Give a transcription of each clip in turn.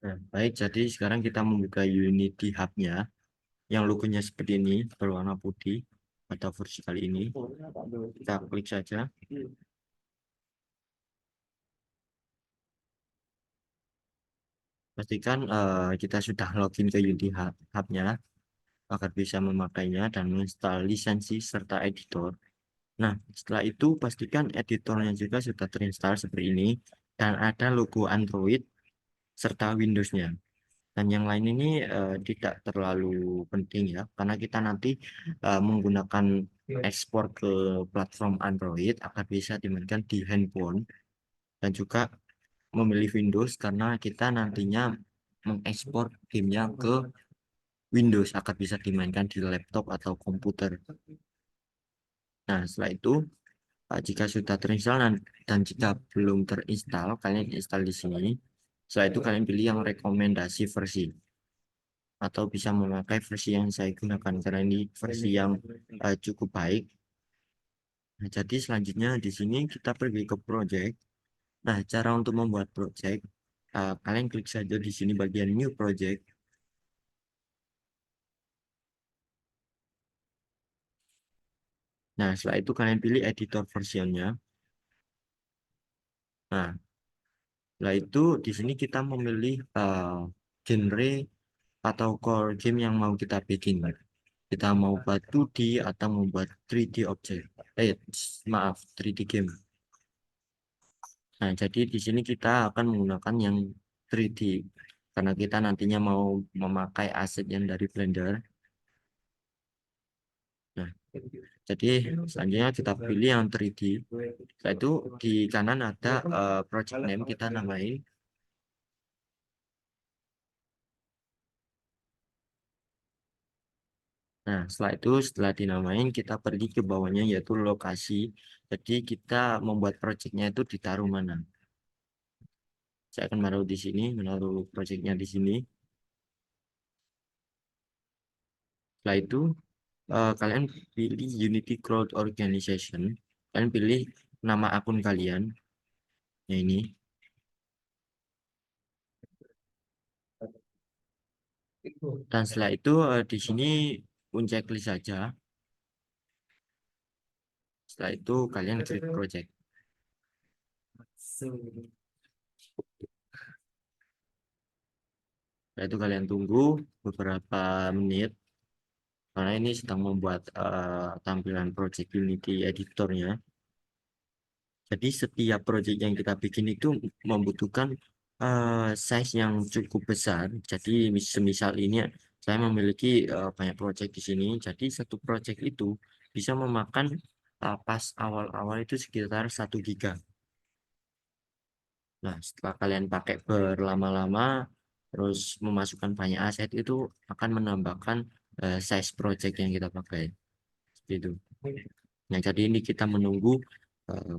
Nah, baik, jadi sekarang kita membuka Unity Hub-nya yang logonya seperti ini, berwarna putih atau versi kali ini. Kita klik saja. Pastikan kita sudah login ke Unity Hub-nya agar bisa memakainya dan menginstal lisensi serta editor. Nah, setelah itu pastikan editornya juga sudah terinstall seperti ini dan ada logo Android serta Windows-nya. Dan yang lain ini tidak terlalu penting ya, karena kita nanti menggunakan ekspor ke platform Android agar bisa dimainkan di handphone dan juga memilih Windows karena kita nantinya mengekspor gamenya ke Windows agar bisa dimainkan di laptop atau komputer. Nah, setelah itu jika sudah terinstall dan jika belum terinstall, kalian install di sini. Setelah itu kalian pilih yang rekomendasi versi atau bisa memakai versi yang saya gunakan karena ini versi yang cukup baik. Nah, jadi selanjutnya di sini kita pergi ke project. Nah, cara untuk membuat project, kalian klik saja di sini bagian new project. Nah, setelah itu kalian pilih editor versionnya. Nah, setelah itu di sini kita memilih genre atau core game yang mau kita bikin. Kita mau buat 2D atau mau buat 3D object. Maaf, 3D game. Nah, jadi di sini kita akan menggunakan yang 3D karena kita nantinya mau memakai aset yang dari Blender. Nah, jadi selanjutnya kita pilih yang 3D. Setelah itu di kanan ada project name kita namain. Nah, setelah itu setelah dinamain kita pergi ke bawahnya yaitu lokasi. Jadi kita membuat projectnya itu ditaruh mana. Saya akan menaruh di sini, menaruh projectnya di sini. Setelah itu kalian pilih Unity Crowd Organization. Kalian pilih nama akun kalian, ya ini. Dan setelah itu di sini pencet klik saja. Setelah itu kalian create project. Setelah itu kalian tunggu beberapa menit karena ini sedang membuat tampilan project Unity editornya. Jadi setiap project yang kita bikin itu membutuhkan size yang cukup besar. Jadi semisal ini saya memiliki banyak project di sini. Jadi satu project itu bisa memakan pas awal-awal itu sekitar 1 GB. Nah, setelah kalian pakai berlama-lama, terus memasukkan banyak aset itu akan menambahkan size project yang kita pakai. Seperti itu. Nah, jadi ini kita menunggu eh,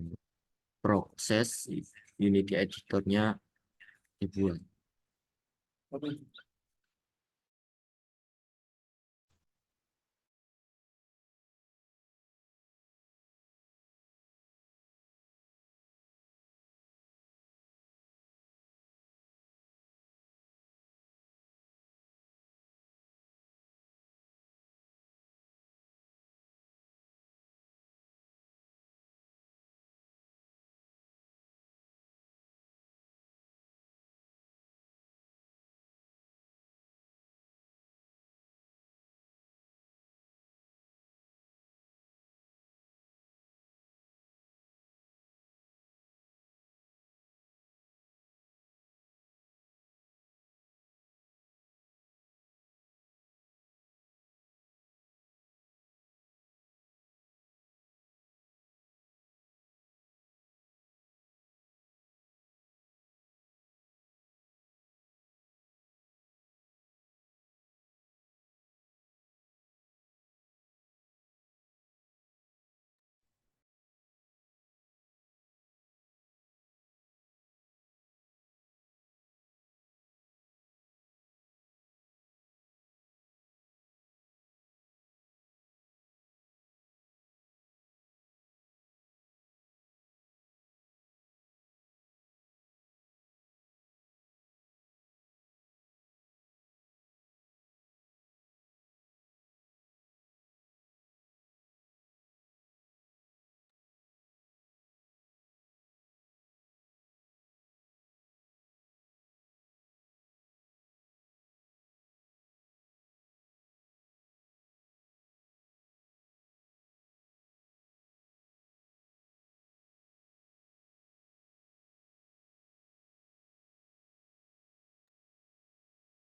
proses Unity editornya dibuat.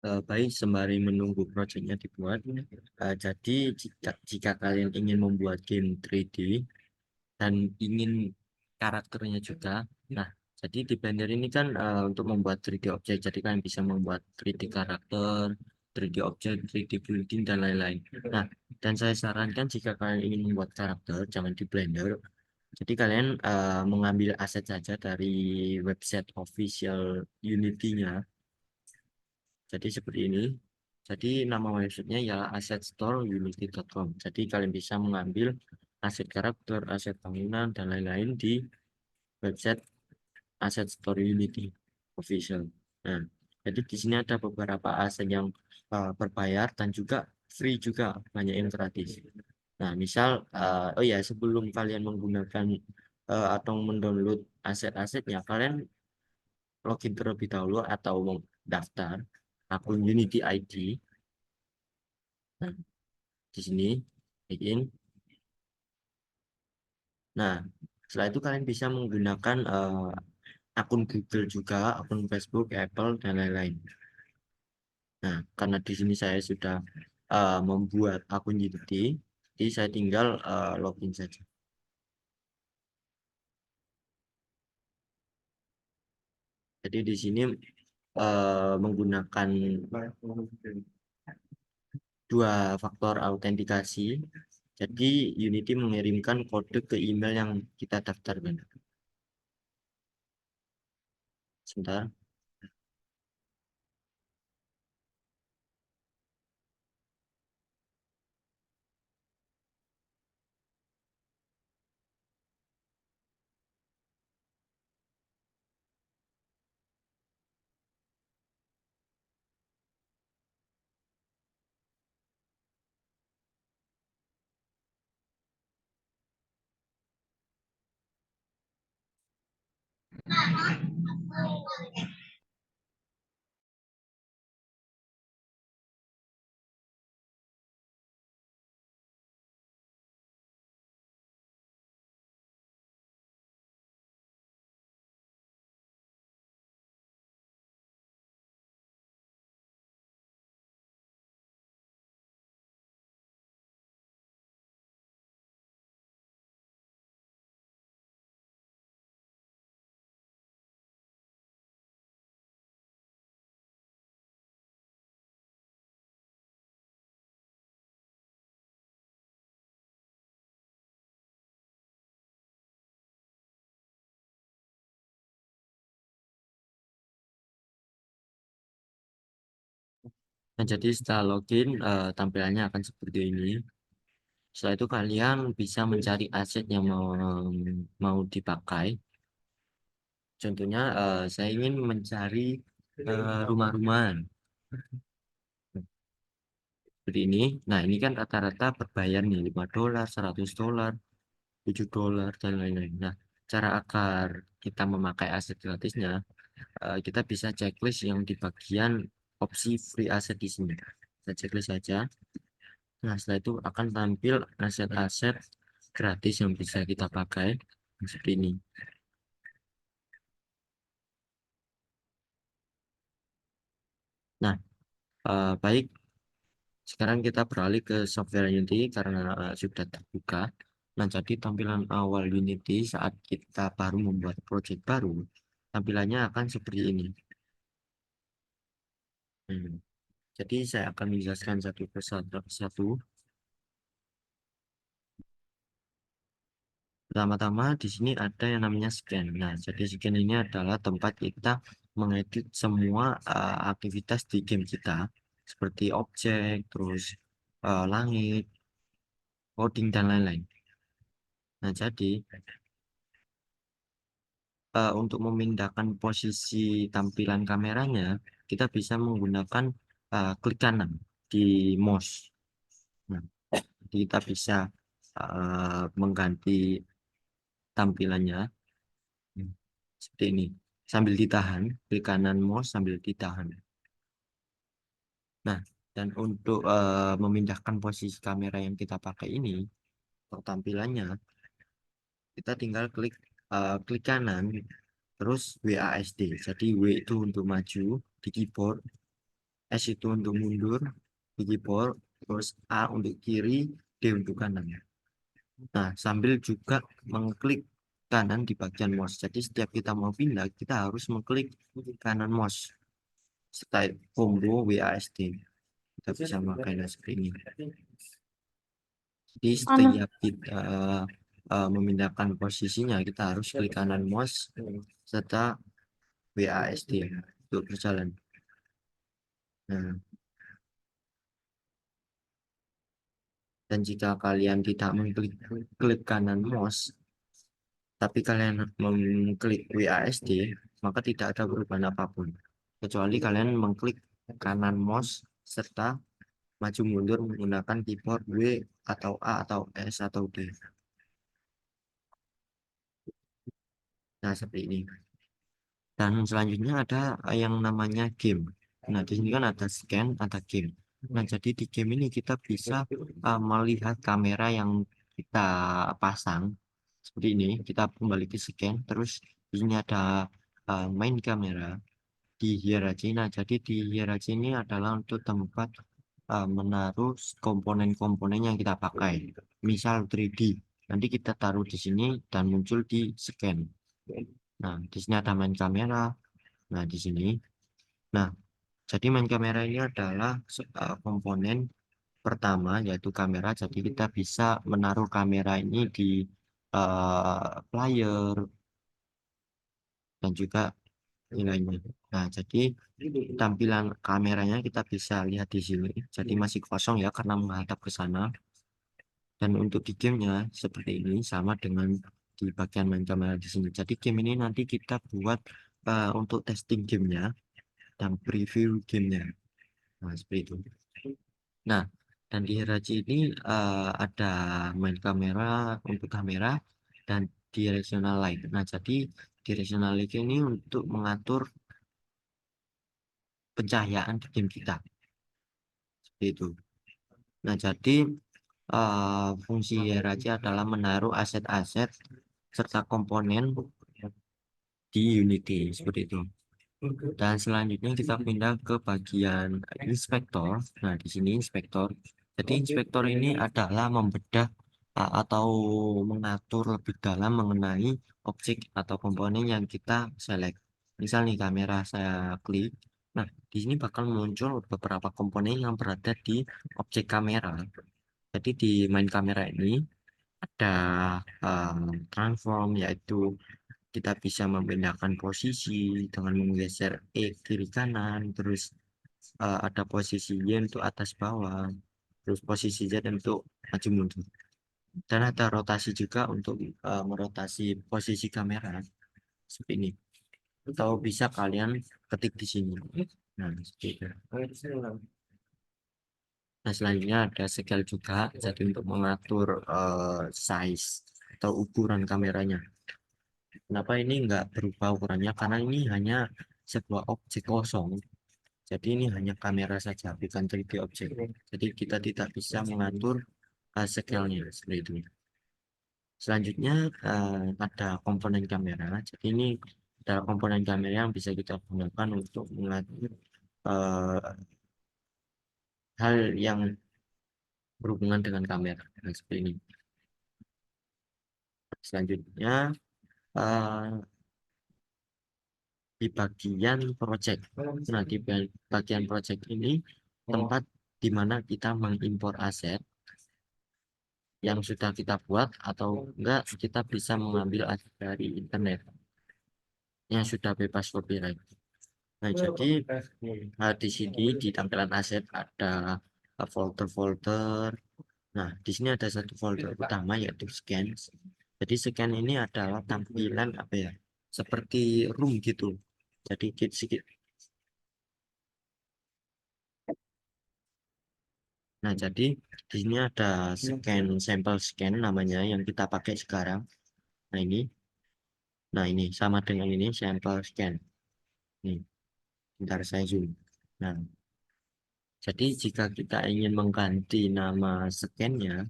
Baik, sembari menunggu proyeknya dibuat, jadi jika kalian ingin membuat game 3D dan ingin karakternya juga, nah, jadi di Blender ini kan untuk membuat 3D objek, jadi kalian bisa membuat 3D karakter, 3D objek, 3D building, dan lain-lain. Nah, dan saya sarankan jika kalian ingin membuat karakter, jangan di Blender, jadi kalian mengambil aset saja dari website official Unity-nya. Jadi seperti ini. Jadi nama websitenya ialah assetstoreunity.com. Jadi kalian bisa mengambil aset karakter, aset bangunan, dan lain-lain di website Asset Store Unity Official. Nah, jadi di sini ada beberapa aset yang berbayar dan juga free juga, banyak yang gratis. Nah, misal, oh ya, sebelum kalian menggunakan atau mendownload aset-asetnya, kalian login terlebih dahulu atau daftar akun Unity ID. Nah, di sini login. Nah, setelah itu kalian bisa menggunakan akun Google juga, akun Facebook, Apple, dan lain-lain. Nah, karena di sini saya sudah membuat akun Unity, jadi saya tinggal login saja. Jadi di sini menggunakan dua faktor autentikasi. Jadi Unity mengirimkan kode ke email yang kita daftarkan. Sebentar. Nah, jadi setelah login, tampilannya akan seperti ini. Setelah itu kalian bisa mencari aset yang mau dipakai. Contohnya, saya ingin mencari rumah-rumahan seperti ini. Nah, ini kan rata-rata berbayar nih, $5, $100, $7, dan lain-lain. Nah, cara agar kita memakai aset gratisnya, kita bisa checklist yang di bagian opsi free asset di sini. Kita checklist saja. Nah, setelah itu akan tampil aset-aset gratis yang bisa kita pakai seperti ini. Nah, baik. Sekarang kita beralih ke software Unity karena sudah terbuka. Nah, jadi tampilan awal Unity saat kita baru membuat project baru, tampilannya akan seperti ini. Hmm. Jadi saya akan menjelaskan satu persatu. Pertama-tama di sini ada yang namanya scan. Nah, jadi scan ini adalah tempat kita mengedit semua aktivitas di game kita, seperti objek, terus langit, coding, dan lain-lain. Nah, jadi untuk memindahkan posisi tampilan kameranya, kita bisa menggunakan klik kanan di mouse. Nah, jadi kita bisa mengganti tampilannya seperti ini. Sambil ditahan, klik kanan mouse sambil ditahan. Nah, dan untuk memindahkan posisi kamera yang kita pakai ini, untuk tampilannya, kita tinggal klik kanan, terus WASD. Jadi W itu untuk maju di keyboard, S itu untuk mundur di keyboard, terus A untuk kiri, D untuk kanan. Nah, sambil juga mengklik kanan di bagian mouse. Jadi setiap kita mau pindah, kita harus mengklik kanan mouse. Style combo WASD. Kita bisa memakai seperti ini. Jadi Anu, setiap kita memindahkan posisinya, kita harus klik kanan mouse serta WASD untuk berjalan. Nah, dan jika kalian tidak mengklik klik kanan mouse, tapi kalian mengklik WASD, maka tidak ada perubahan apapun. Kecuali kalian mengklik kanan mouse serta maju mundur menggunakan keyboard W atau A atau S atau D. Nah, seperti ini. Dan selanjutnya ada yang namanya game. Nah, di sini kan ada scan, ada game. Nah, jadi di game ini kita bisa melihat kamera yang kita pasang. Seperti ini, kita kembali ke scan. Terus di sini ada main kamera di hierarchy. Nah, jadi di hierarchy ini adalah untuk tempat menaruh komponen-komponen yang kita pakai. Misal 3D. Nanti kita taruh di sini dan muncul di scan. Nah, di sini ada main kamera. Nah, di sini. Nah, jadi main kamera ini adalah komponen pertama yaitu kamera. Jadi kita bisa menaruh kamera ini di player dan juga nilainya. Nah, jadi tampilan kameranya kita bisa lihat di sini. Jadi masih kosong ya karena menghadap ke sana. Dan untuk di gamenya seperti ini sama dengan di bagian main kamera di sini. Jadi game ini nanti kita buat untuk testing gamenya dan preview gamenya. Nah, seperti itu. Nah, dan di hierarchy ini ada main kamera untuk kamera dan directional light. Nah, jadi directional light ini untuk mengatur pencahayaan di game kita. Seperti itu. Nah, jadi fungsi hierarchy adalah menaruh aset-aset serta komponen di Unity. Seperti itu. Dan selanjutnya kita pindah ke bagian inspektor. Nah, di sini inspektor. Jadi inspektor ini adalah membedah atau mengatur lebih dalam mengenai objek atau komponen yang kita select. Misal nih kamera saya klik. Nah, di sini bakal muncul beberapa komponen yang berada di objek kamera. Jadi di main kamera ini ada transform yaitu kita bisa memindahkan posisi dengan menggeser E kiri kanan, terus ada posisi Y untuk atas bawah, terus posisi Z untuk maju mundur. Dan ada rotasi juga untuk merotasi posisi kamera seperti ini. Atau bisa kalian ketik di sini. Nah, seperti itu. Nah, selanjutnya ada scale juga, jadi untuk mengatur size atau ukuran kameranya. Kenapa ini enggak berubah ukurannya? Karena ini hanya sebuah objek kosong. Jadi ini hanya kamera saja, bukan 3D objek. Jadi kita tidak bisa mengatur scale-nya seperti itu. Selanjutnya ada komponen kamera. Jadi ini adalah komponen kamera yang bisa kita gunakan untuk mengatur eh, hal yang berhubungan dengan kamera. Nah, seperti ini. Selanjutnya eh, di bagian project. Nah, di bagian project ini tempat di mana kita mengimpor aset yang sudah kita buat atau enggak kita bisa mengambil aset dari internet yang sudah bebas copyright. Nah, jadi di sini di tampilan aset ada folder-folder. Nah, di sini ada satu folder utama yaitu scan. Jadi scan ini adalah tampilan apa ya? Seperti room gitu. Jadi nah, jadi di sini ada scan sampel scan namanya yang kita pakai sekarang. Nah, ini sama dengan ini sampel scan. Nih, bentar saya zoom. Nah, jadi jika kita ingin mengganti nama scan-nya,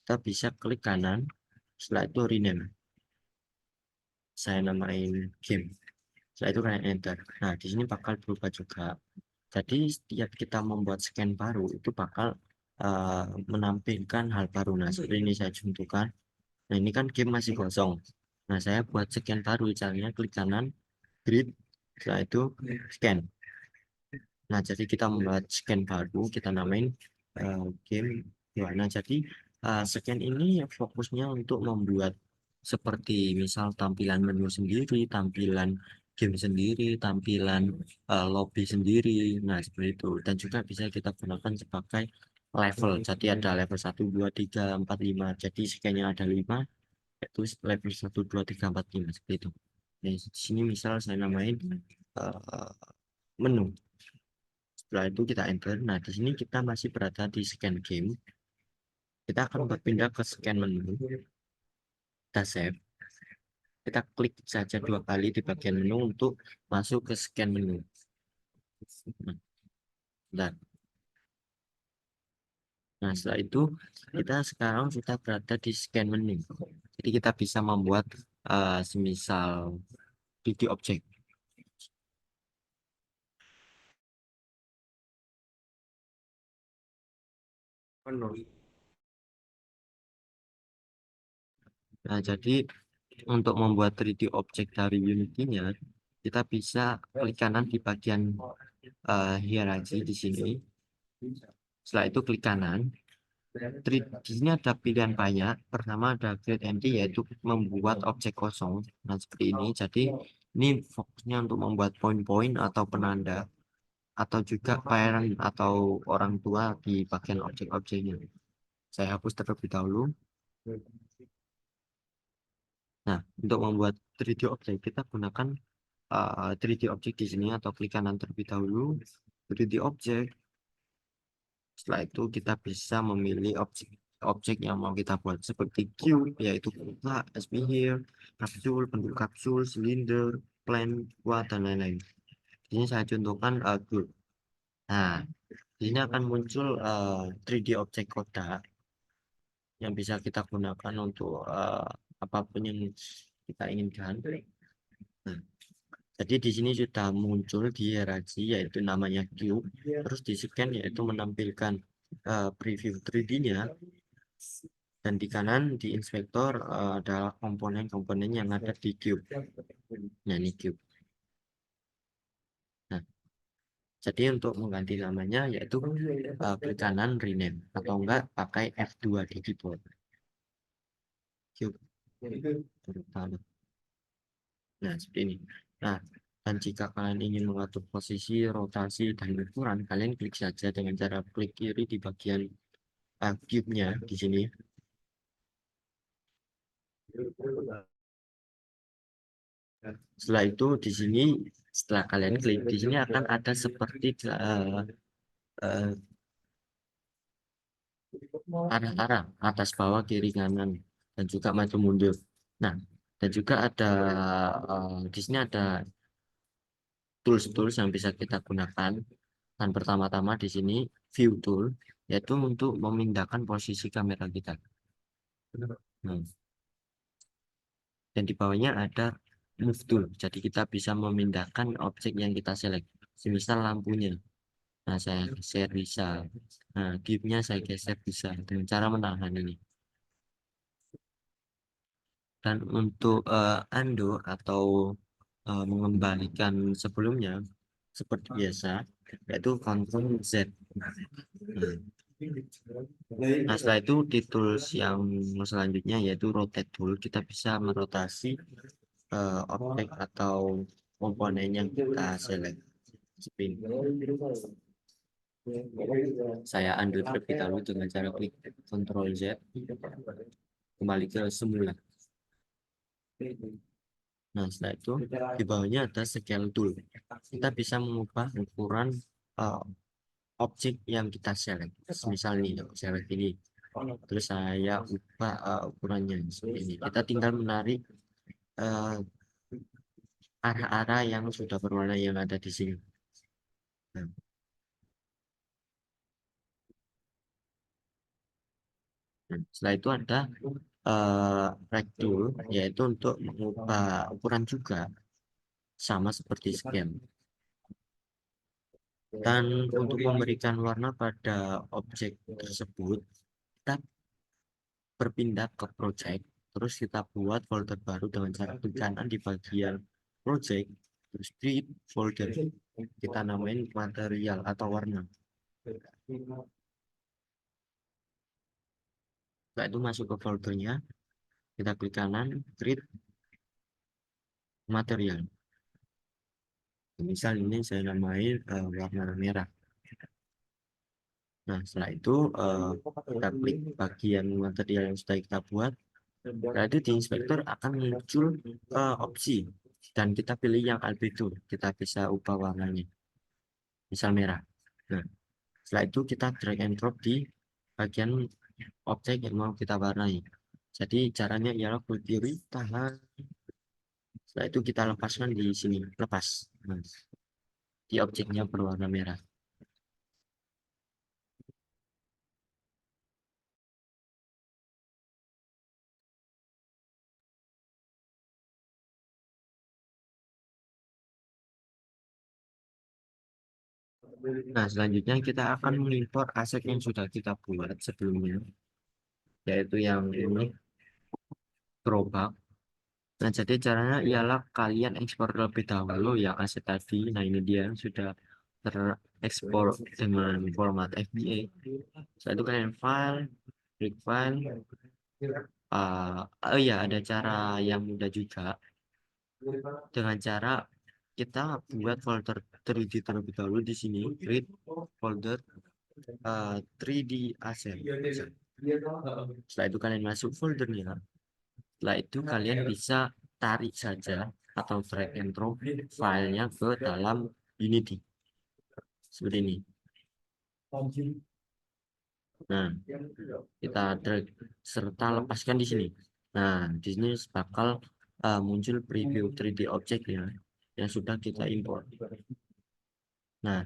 kita bisa klik kanan, setelah itu rename. Saya namain game. Setelah itu kalian enter. Nah, di sini bakal berubah juga. Jadi setiap kita membuat scan baru itu bakal menampilkan hal baru. Nah, seperti ini saya contohkan. Nah, ini kan game masih kosong. Nah, saya buat scan baru. Caranya klik kanan, grid, setelah itu scan. Nah, jadi kita membuat scan baru, kita namain game. Nah, jadi scan ini fokusnya untuk membuat seperti misal tampilan menu sendiri, tampilan game sendiri, tampilan lobby sendiri. Nah, seperti itu. Dan juga bisa kita gunakan sebagai level. Jadi ada level 1, 2, 3, 4, 5. Jadi scan-nya ada 5, itu level 1, 2, 3, 4, 5 seperti itu. Nah, di sini misal saya namain eh, menu. Setelah itu kita enter. Nah, di sini kita masih berada di scan game. Kita akan berpindah ke scan menu. Kita save. Kita klik saja 2 kali di bagian menu untuk masuk ke scan menu. Nah, nah, setelah itu kita sekarang sudah berada di scan menu. Jadi kita bisa membuat semisal 3D object. Nah, jadi untuk membuat 3D object dari Unity-nya, kita bisa klik kanan di bagian hierarki di sini. Setelah itu klik kanan. Di sini ada pilihan banyak. Pertama ada create empty, yaitu membuat objek kosong. Nah, seperti ini. Jadi ini fokusnya untuk membuat poin-poin atau penanda, atau juga parent atau orang tua di bagian objek-objeknya. Saya hapus terlebih dahulu. Nah, untuk membuat 3D objek, kita gunakan 3D objek di sini atau klik kanan terlebih dahulu. 3D objek. Setelah itu kita bisa memilih objek yang mau kita buat seperti cube, yaitu kota, sphere, kapsul, bentuk kapsul, silinder, plane, kuat, dan lain-lain. Ini saya contohkan cube. Nah, di sini akan muncul 3D objek kotak yang bisa kita gunakan untuk apapun yang kita inginkan. Nah, jadi di sini sudah muncul di hierarki yaitu namanya cube, terus di scan yaitu menampilkan preview 3D-nya, dan di kanan di inspektor adalah komponen-komponen yang ada di cube. Nah, ini cube. Nah, jadi untuk mengganti namanya yaitu klik kanan rename atau enggak pakai F2 di keyboard. Cube. Nah, seperti ini. Nah, dan jika kalian ingin mengatur posisi, rotasi, dan ukuran, kalian klik saja dengan cara klik kiri di bagian cube-nya di sini. Setelah itu di sini, setelah kalian klik di sini akan ada seperti eh, arah-arah atas bawah kiri kanan dan juga maju mundur. Nah, dan juga ada di sini ada tools-tools yang bisa kita gunakan. Dan pertama-tama di sini view tool, yaitu untuk memindahkan posisi kamera kita. Nah, dan di bawahnya ada move tool, jadi kita bisa memindahkan objek yang kita select. Semisal lampunya, nah saya geser bisa. Nah, clipnya saya geser bisa dengan cara menahan ini. Dan untuk undo atau mengembalikan sebelumnya seperti biasa, yaitu Ctrl Z. Nah, setelah itu di tools yang selanjutnya yaitu rotate tool, kita bisa merotasi objek atau komponen yang kita select. Spin. Saya undo terlebih dahulu dengan cara klik Ctrl Z, kembali ke semula. Nah, setelah itu di bawahnya ada scale tool. Kita bisa mengubah ukuran uh, objek yang kita select. Misal nih, select ini. Terus saya ubah ukurannya seperti ini. Kita tinggal menarik uh, arah-arah yang sudah berwarna yang ada di sini. Nah, setelah itu ada rect tool, yaitu untuk mengubah ukuran juga sama seperti scan. Dan untuk memberikan warna pada objek tersebut, kita berpindah ke project, terus kita buat folder baru dengan cara klik kanan di bagian project, terus create folder, kita namain material atau warna. Setelah itu masuk ke foldernya, kita klik kanan, create material. Misal ini saya namain warna merah. Nah, setelah itu kita klik bagian material yang sudah kita buat. Setelah itu di inspektor akan muncul opsi dan kita pilih yang albedo. Kita bisa ubah warnanya, misal merah. Nah, setelah itu kita drag and drop di bagian objek yang mau kita warnai. Jadi caranya ialah klik kiri, tahan. Setelah itu kita lepaskan di sini, lepas. Nah, di objeknya berwarna merah. Nah, selanjutnya kita akan mengimpor aset yang sudah kita buat sebelumnya, yaitu yang ini, gerobak. Nah, jadi caranya ialah kalian ekspor terlebih dahulu yang aset tadi. Nah, ini dia sudah terekspor dengan format FBA. Setelah itu kalian file, klik file. Oh iya, ada cara yang mudah juga. Dengan cara kita buat folder 3D terlebih dahulu di sini, create folder 3D asset. Setelah itu kalian masuk foldernya. Setelah itu kalian bisa tarik saja atau drag and drop filenya ke dalam Unity seperti ini. Nah, kita drag serta lepaskan di sini. Nah, di sini bakal muncul preview 3D object ya yang sudah kita import. Nah,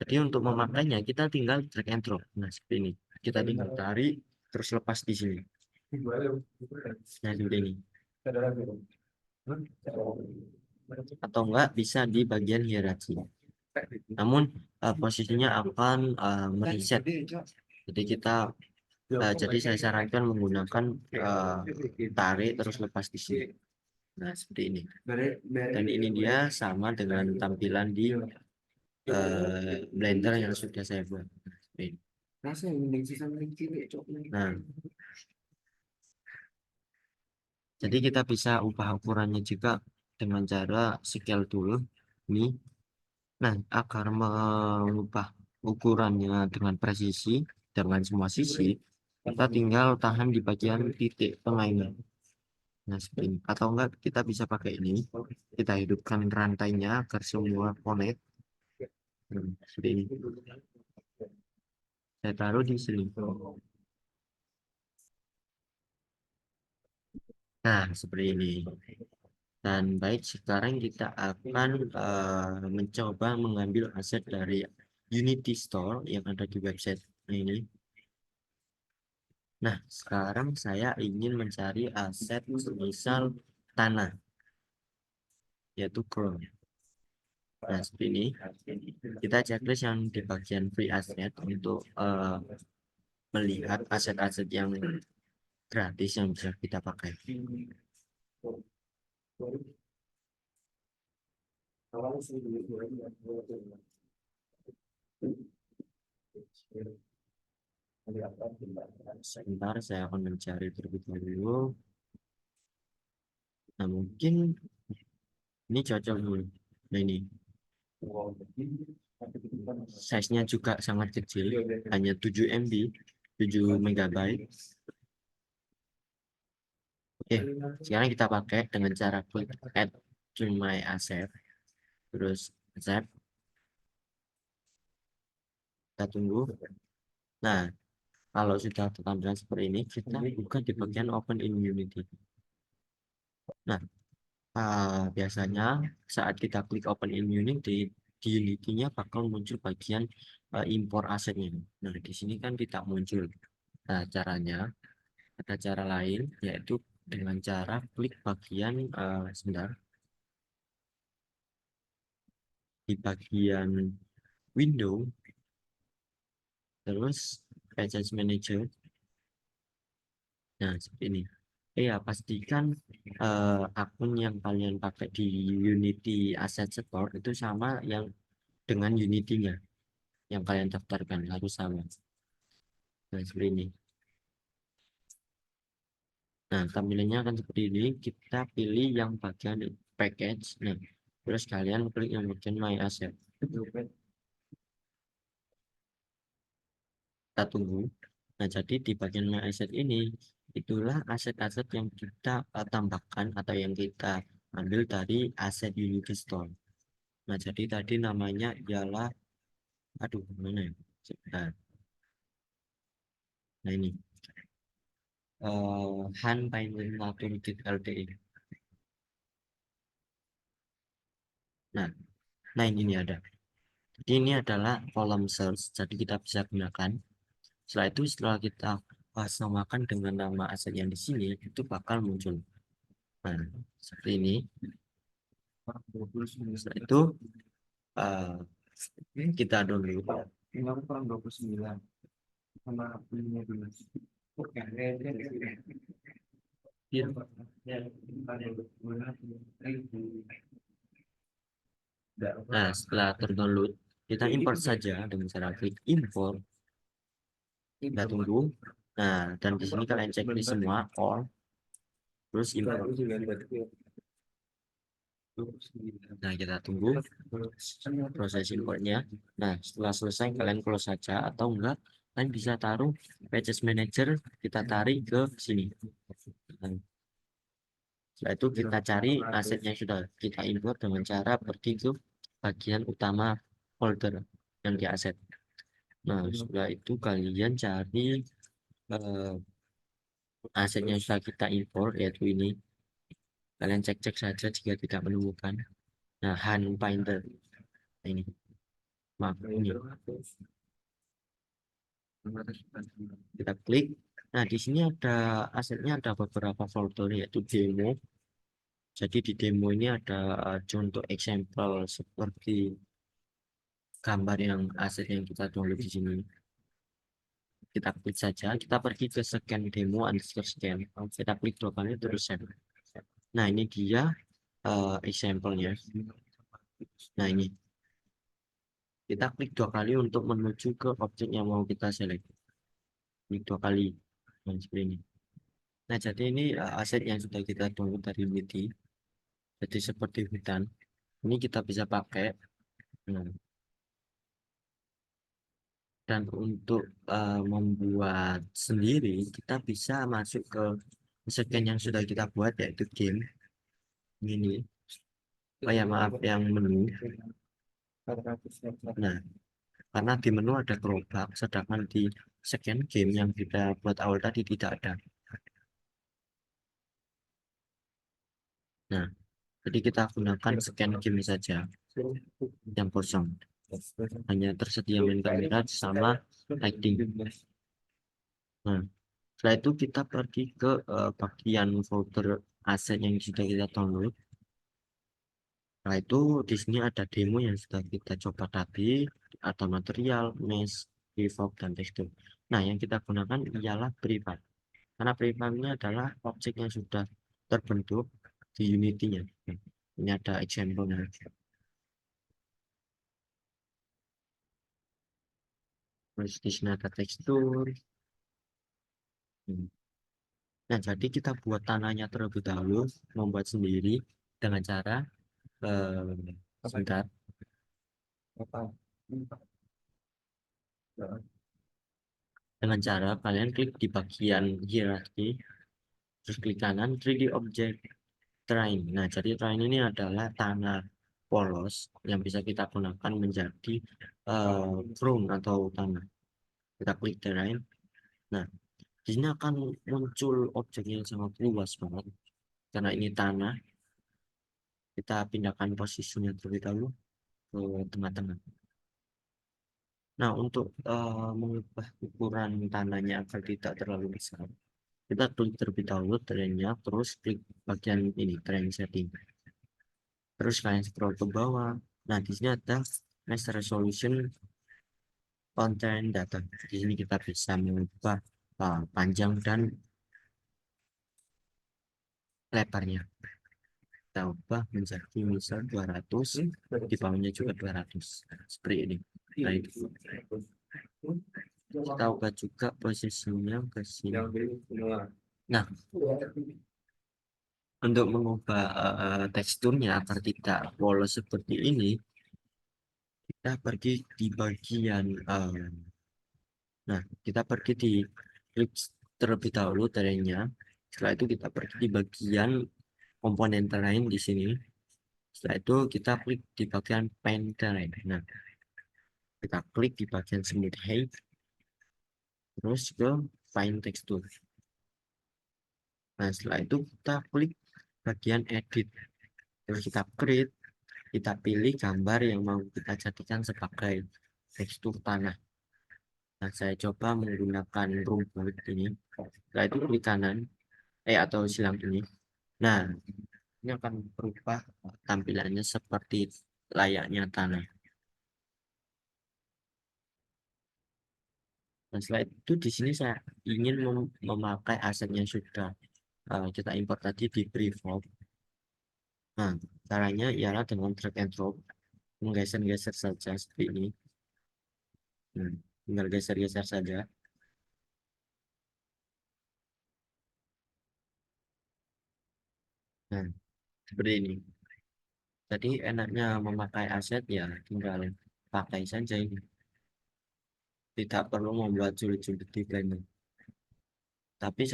jadi untuk memakainya kita tinggal drag and drop. Nah, seperti ini. Kita tinggal tarik terus lepas di sini. Nah, seperti ini. Atau enggak bisa di bagian hierarki. Namun posisinya akan mereset. Jadi jadi saya sarankan menggunakan tarik terus lepas di sini. Nah, seperti ini. Dan ini dia sama dengan tampilan di Blender yang sudah saya buat. Ini. Nah, jadi kita bisa ubah ukurannya juga dengan cara scale tool ini. Nah, agar mengubah ukurannya dengan presisi dengan semua sisi, kita tinggal tahan di bagian titik tengah ini. Nah, seperti ini. Atau enggak kita bisa pakai ini. Kita hidupkan rantainya agar semua connect. Seperti ini. Saya taruh di sini. Nah, seperti ini. Dan baik, sekarang kita akan mencoba mengambil aset dari Unity Store yang ada di website ini. Nah, sekarang saya ingin mencari aset misal tanah, yaitu ground. Nah, seperti ini. Kita checklist yang di bagian free asset untuk melihat aset-aset yang gratis yang bisa kita pakai. Sebentar, saya akan mencari terlebih dahulu. Nah, mungkin ini cocok dulu. Nah, ini size-nya juga sangat kecil, hanya 7 MB, 7 megabyte. Oke, sekarang kita pakai dengan cara klik add to my asset, terus accept. Kita tunggu. Nah, kalau sudah tampilan seperti ini, kita buka di bagian Open in Unity. Nah, biasanya saat kita klik Open in Unity, di Unity-nya bakal muncul bagian impor asetnya. Nah, di sini kan tidak muncul. Nah, caranya ada cara lain, yaitu dengan cara klik bagian sebentar, di bagian window, terus package manager. Nah, seperti ini. Ya, pastikan akun yang kalian pakai di Unity Asset Store itu sama yang dengan Unity-nya yang kalian daftarkan, harus sama. Nah, seperti ini. Nah, tampilannya akan seperti ini. Kita pilih yang bagian package. Nah, terus kalian klik yang bagian My Asset. Kita tunggu. Nah, jadi di bagian My Asset ini, itulah aset-aset yang kita tambahkan atau yang kita ambil dari aset Unity Store. Nah, jadi tadi namanya ialah, aduh, mana ya? Sebentar. Nah, ini. Han Painting Natur Kit LTI. Nah, ini ada. Jadi ini adalah kolom search, jadi kita bisa gunakan. Setelah itu, setelah kita samakan dengan nama aset yang di sini, itu bakal muncul. Nah, seperti ini. Setelah itu, kita download. Ini aku kurang 29 sama punya dulu. Oke, Nah, setelah terdownload, kita import saja dengan cara klik import. Kita tunggu. Nah, dan di sini kalian cek di semua all, terus import. Nah, kita tunggu proses importnya. Nah, setelah selesai kalian close saja, atau enggak kalian bisa taruh package manager, kita tarik ke sini. Nah, setelah itu kita cari aset yang sudah kita import dengan cara pergi ke bagian utama folder yang di aset. Nah, setelah itu kalian cari aset yang sudah kita import, yaitu ini. Kalian cek-cek saja jika tidak menemukan. Nah, Han Painter. Nah, ini. Maaf, ini. Kita klik. Nah, di sini ada asetnya, ada beberapa folder, yaitu demo. Jadi di demo ini ada contoh example seperti gambar yang aset yang kita download di sini. Kita klik saja, kita pergi ke scan demo underscore scan. Kita klik dua kali terus save. Nah, ini dia example-nya. Nah, ini kita klik dua kali untuk menuju ke objek yang mau kita select. Klik dua kali. Nah, seperti ini. Nah, jadi ini aset yang sudah kita download dari Unity. Jadi seperti hutan. Ini kita bisa pakai. Nah, dan untuk membuat sendiri, kita bisa masuk ke scan yang sudah kita buat, yaitu game ini. Oh ya, maaf, yang menu. Nah, karena di menu ada gerobak, sedangkan di scan game yang kita buat awal tadi tidak ada. Nah, jadi kita gunakan scan game saja yang kosong. Hanya tersedia main kamera sama lighting. Nah, setelah itu kita pergi ke bagian folder aset yang sudah kita download. Nah, itu di sini ada demo yang sudah kita coba tadi, ada material, mesh, prefab, dan tekstur. Nah, yang kita gunakan ialah prefab. Karena prefab ini adalah objek yang sudah terbentuk di Unity-nya. Ini ada example-nya. Terus di sini ada tekstur. Nah, jadi kita buat tanahnya terlebih dahulu, membuat sendiri dengan cara sebentar. Dengan cara kalian klik di bagian hierarki, terus klik kanan 3D Object Terrain. Nah, jadi terrain ini adalah tanah polos yang bisa kita gunakan menjadi ground atau tanah. Kita klik terrain. Nah, di sini akan muncul objek yang sangat luas banget. Karena ini tanah, kita pindahkan posisinya terlebih dahulu ke tengah-tengah. Nah, untuk mengubah ukuran tanahnya agar tidak terlalu besar, kita klik terlebih dahulu trennya, terus klik bagian ini, trend setting. Terus kalian scroll ke bawah. Nah, di sini ada Mass Resolution Content Data. Di sini kita bisa mengubah panjang dan lebarnya. Kita ubah menjadi misal 200, di bawahnya juga 200, seperti ini. Nah, itu. Kita ubah juga posisinya ke sini. Nah, untuk mengubah teksturnya agar tidak polos seperti ini, kita pergi di bagian nah, kita pergi di klik terlebih dahulu terengnya. Setelah itu kita pergi di bagian komponen terrain di sini. Setelah itu kita klik di bagian paint terrain. Nah, kita klik di bagian smooth height, terus ke find texture. Nah, setelah itu kita klik bagian edit, terus kita create, kita pilih gambar yang mau kita jadikan sebagai tekstur tanah. Nah, saya coba menggunakan rumput ini. Setelah itu klik kanan, atau silang ini. Nah, ini akan berubah tampilannya seperti layaknya tanah. Nah, setelah itu di sini saya ingin memakai aset yang sudah kita import tadi di Prefab. Nah, caranya ialah dengan drag and drop, menggeser-geser saja seperti ini. Tinggal geser-geser saja. Nah, seperti ini. Jadi enaknya memakai aset ya tinggal pakai saja ini. Tidak perlu membuat sulit-sulit di Blender. Tapi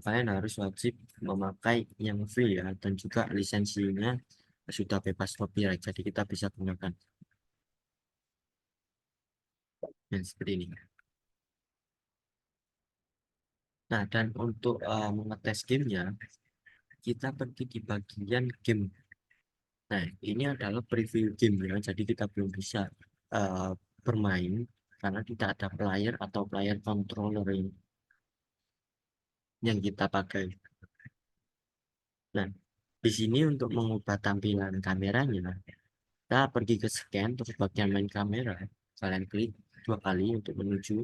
kalian harus wajib memakai yang free ya, dan juga lisensinya sudah bebas copyright, jadi kita bisa gunakan yang seperti ini. Nah, dan untuk mengetes gamenya, kita pergi di bagian game. Nah, ini adalah preview game ya, jadi kita belum bisa eh, bermain karena tidak ada player atau player controller yang kita pakai. Nah, di sini untuk mengubah tampilan kameranya, kita pergi ke scan, terus bagian main kamera, kalian klik 2 kali untuk menuju.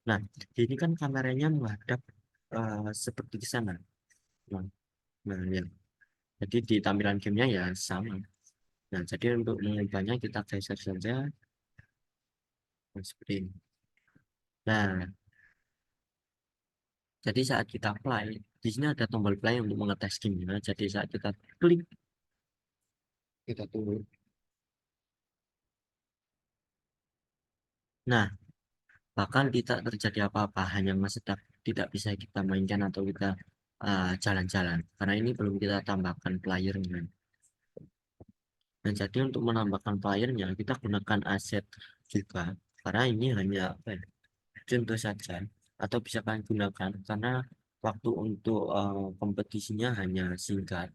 Nah, ini kan kameranya menghadap seperti di sana. Nah, ya. Jadi di tampilan gamenya ya sama. Nah, jadi untuk mengubahnya kita geser saja. Nah, seperti ini. Nah, jadi saat kita play, di sini ada tombol play untuk mengetes gamenya. Jadi saat kita klik, kita tunggu. Nah, bahkan tidak terjadi apa-apa, hanya masih tidak bisa kita mainkan atau kita jalan-jalan, karena ini belum kita tambahkan playernya. Dan jadi untuk menambahkan playernya kita gunakan aset juga, karena ini hanya contoh saja, atau bisa kalian gunakan karena waktu untuk kompetisinya hanya singkat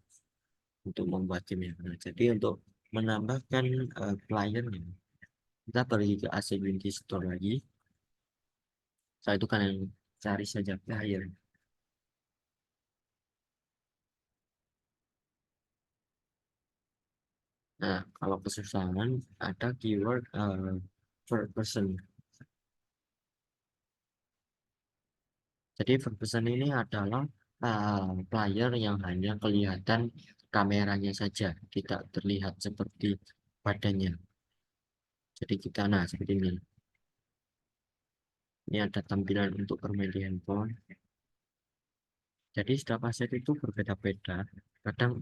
untuk membuat game. Nah, jadi untuk menambahkan playernya, kita pergi ke aset Unity Store lagi. Setelah itu kalian cari saja player. Nah, kalau kesusahan ada keyword per person. Jadi per person ini adalah player yang hanya kelihatan kameranya saja, tidak terlihat seperti badannya. Jadi kita, nah seperti ini. Ini ada tampilan untuk bermain di handphone. Jadi setiap aset itu berbeda-beda. Kadang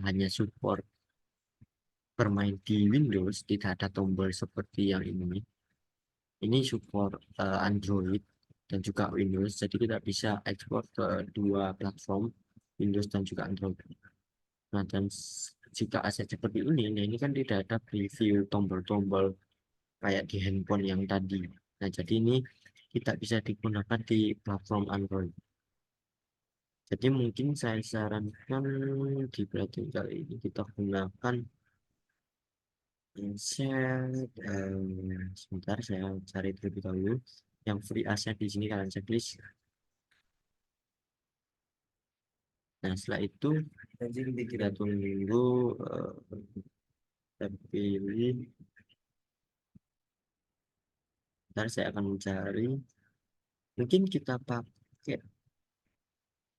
hanya support bermain di Windows, tidak ada tombol seperti yang ini. Ini support Android dan juga Windows, jadi kita bisa ekspor ke dua platform, Windows dan juga Android. Nah, dan jika aset seperti ini, nah ini kan tidak ada preview tombol-tombol kayak di handphone yang tadi. Nah, jadi ini tidak bisa digunakan di platform Android. Jadi mungkin saya sarankan di plugin kali ini kita gunakan Inset. Sebentar saya cari terlebih dahulu yang free asset di sini, kalian checklist. Nah, setelah itu kita tunggu, kita pilih Ntar saya akan mencari, mungkin kita pakai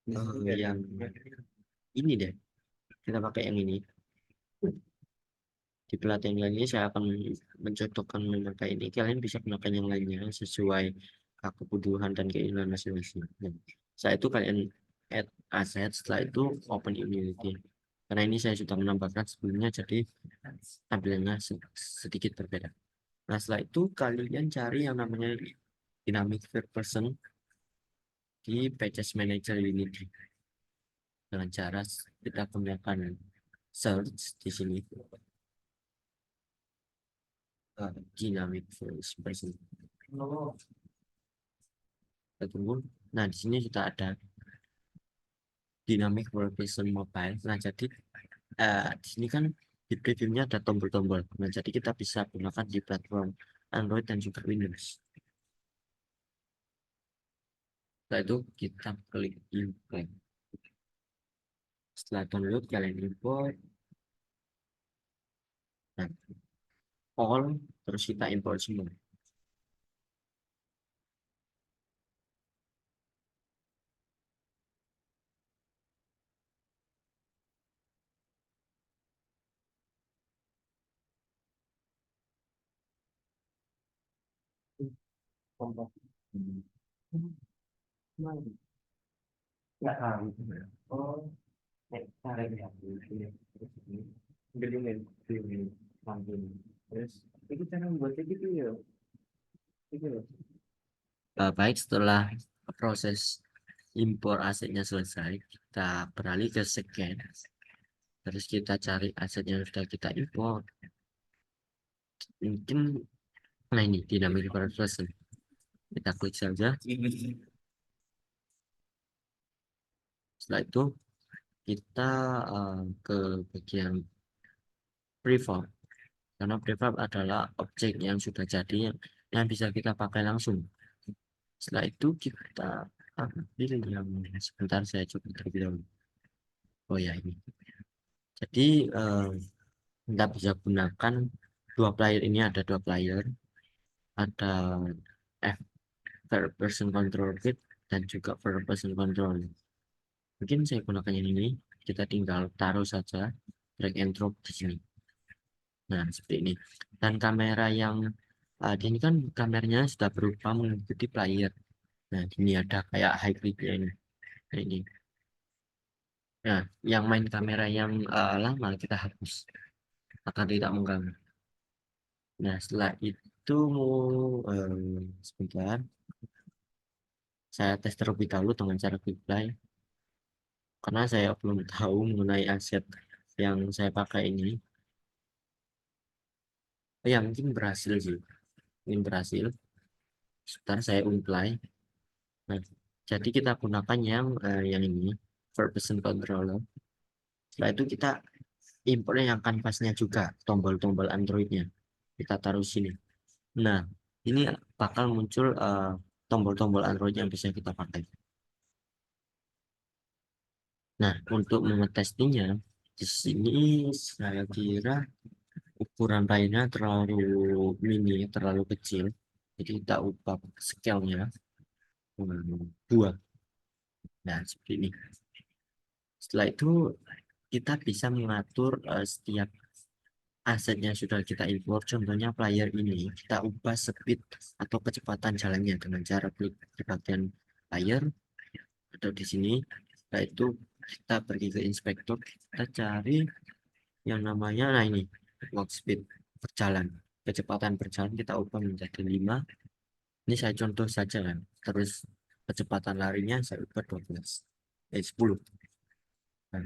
yang ini deh, kita pakai yang ini. Di pelatihan lainnya saya akan mencocokkan memakai ini, kalian bisa gunakan yang lainnya sesuai kebutuhan dan keinginan masing-masing. Nah, setelah itu kalian add asset, setelah itu open immunity, karena ini saya sudah menambahkan sebelumnya, jadi tampilannya sedikit berbeda. Nah, setelah itu kalian cari yang namanya dynamic third person di pages manager Unity dengan cara kita gunakan search di sini, dynamic first person. Kita tunggu. Nah, di sini sudah ada dynamic workstation mobile. Nah, jadi di sini kan di previewnya ada tombol-tombol. Nah, jadi kita bisa gunakan di platform Android dan juga Windows. Setelah itu kita klik import. Setelah download kalian import. Nah, all terus kita import semua. Nggak tahu. Oh, cara yang gedungin, gedungin, langsung. Terus, itu cara membuatnya gitu ya. Gitu loh. Baik, setelah proses impor asetnya selesai, kita beralih ke scan. Terus kita cari aset yang sudah kita import. Mungkin, nah ini dynamic person. Kita klik saja. Setelah itu kita ke bagian prefab, karena prefab adalah objek yang sudah jadi yang bisa kita pakai langsung. Setelah itu kita ambil yang sebentar, saya coba terlebih dahulu. Oh ya, ini. Jadi kita bisa gunakan dua player ini, ada dua player, ada F third person control kit dan juga first person control. Mungkin saya gunakan yang ini, kita tinggal taruh saja drag and drop di sini. Nah, seperti ini. Dan kamera yang ini kan kameranya sudah berubah mengikuti player. Nah, ini ada kayak high clip-nya ini. Nah, ini. Nah, yang main kamera yang lama kita hapus agar tidak mengganggu. Nah, setelah itu sebentar, saya tes terlebih dahulu dengan cara quick play, karena saya belum tahu mengenai aset yang saya pakai ini. Ya, mungkin berhasil sih. Mungkin berhasil. Sebentar saya apply. Nah, jadi kita gunakan yang ini, first person controller. Setelah itu kita importnya yang kanvasnya juga, tombol-tombol Androidnya. Kita taruh sini. Nah, ini bakal muncul tombol-tombol Android yang bisa kita pakai. Nah, untuk mengetestinya, di sini saya kira ukuran lainnya terlalu mini, terlalu kecil. Jadi kita ubah scale-nya dua. Nah, seperti ini. Setelah itu kita bisa mengatur setiap aset yang sudah kita import. Contohnya player ini kita ubah speed atau kecepatan jalannya dengan cara klik di bagian player atau di sini. Setelah itu kita pergi ke inspektor, kita cari yang namanya, nah ini walk speed, berjalan, kecepatan berjalan kita ubah menjadi 5. Ini saya contoh saja kan. Terus kecepatan larinya saya ubah 10. Nah,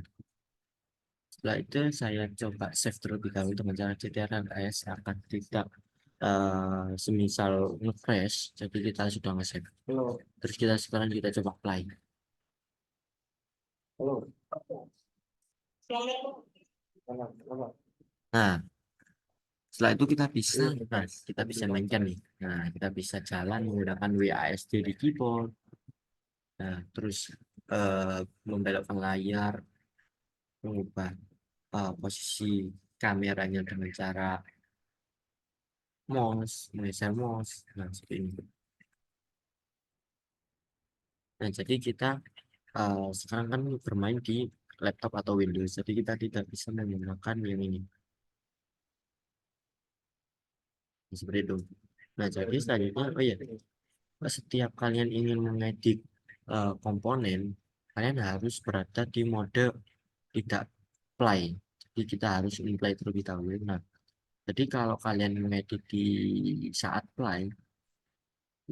setelah itu saya coba save terlebih dahulu dengan cara ctrl s, akan tidak semisal nge-crash, jadi kita sudah nge-save. Halo, Terus sekarang kita coba play. halo. Halo, halo. Nah, setelah itu kita bisa mainkan nih. Nah, kita bisa jalan menggunakan WASD di keyboard. Nah, terus membelokkan layar, mengubah posisi kameranya dengan cara mouse, menggeser mouse, nah seperti ini. Nah, jadi kita sekarang kan bermain di laptop atau Windows, jadi kita tidak bisa menggunakan yang ini. Seperti itu. Nah, jadi selanjutnya, oh iya, setiap kalian ingin mengedit komponen, kalian harus berada di mode tidak play. Jadi kita harus play terlebih dahulu. Nah, jadi kalau kalian mengedit di saat play,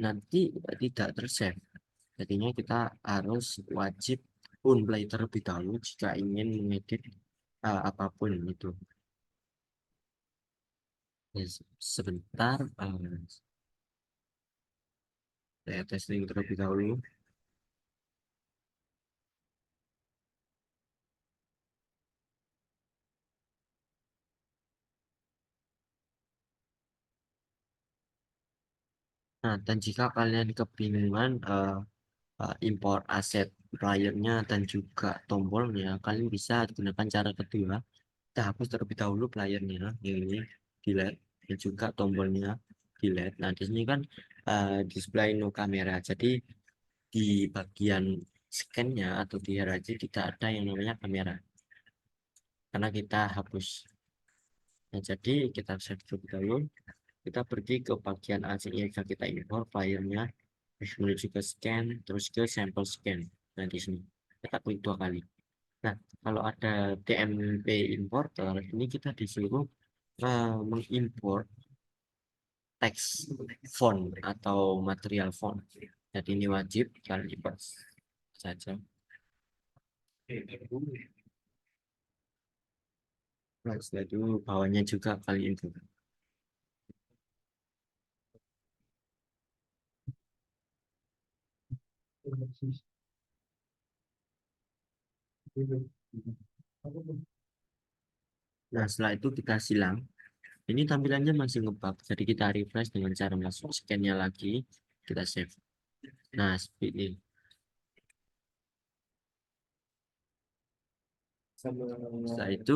nanti tidak tersave. Jadinya kita harus wajib unplay terlebih dahulu jika ingin mengedit apapun itu. Ya, sebentar, saya testing terlebih dahulu. Nah, dan jika kalian kebingungan import aset playernya dan juga tombolnya, kalian bisa gunakan cara kedua. Kita hapus terlebih dahulu playernya, yang ini delete, dan juga tombolnya delete. Nah, di sini kan display no kamera. Jadi di bagian scan-nya atau di hierarchy tidak ada yang namanya kamera karena kita hapus. Nah, jadi kita save terlebih dahulu. Kita pergi ke bagian asik yang kita import filenya, terus menuju ke scan, terus ke sampel scan. Nah, di sini kita klik 2 kali. Nah, kalau ada TMP importer, ini kita disuruh mengimport teks font atau material font. Jadi ini wajib kalian import saja. Nah, setelah itu bawahnya juga kali itu. Nah, setelah itu kita silang. Ini tampilannya masih ngebug, jadi kita refresh dengan cara masuk scan-nya lagi, kita save. Nah, seperti ini. Setelah itu,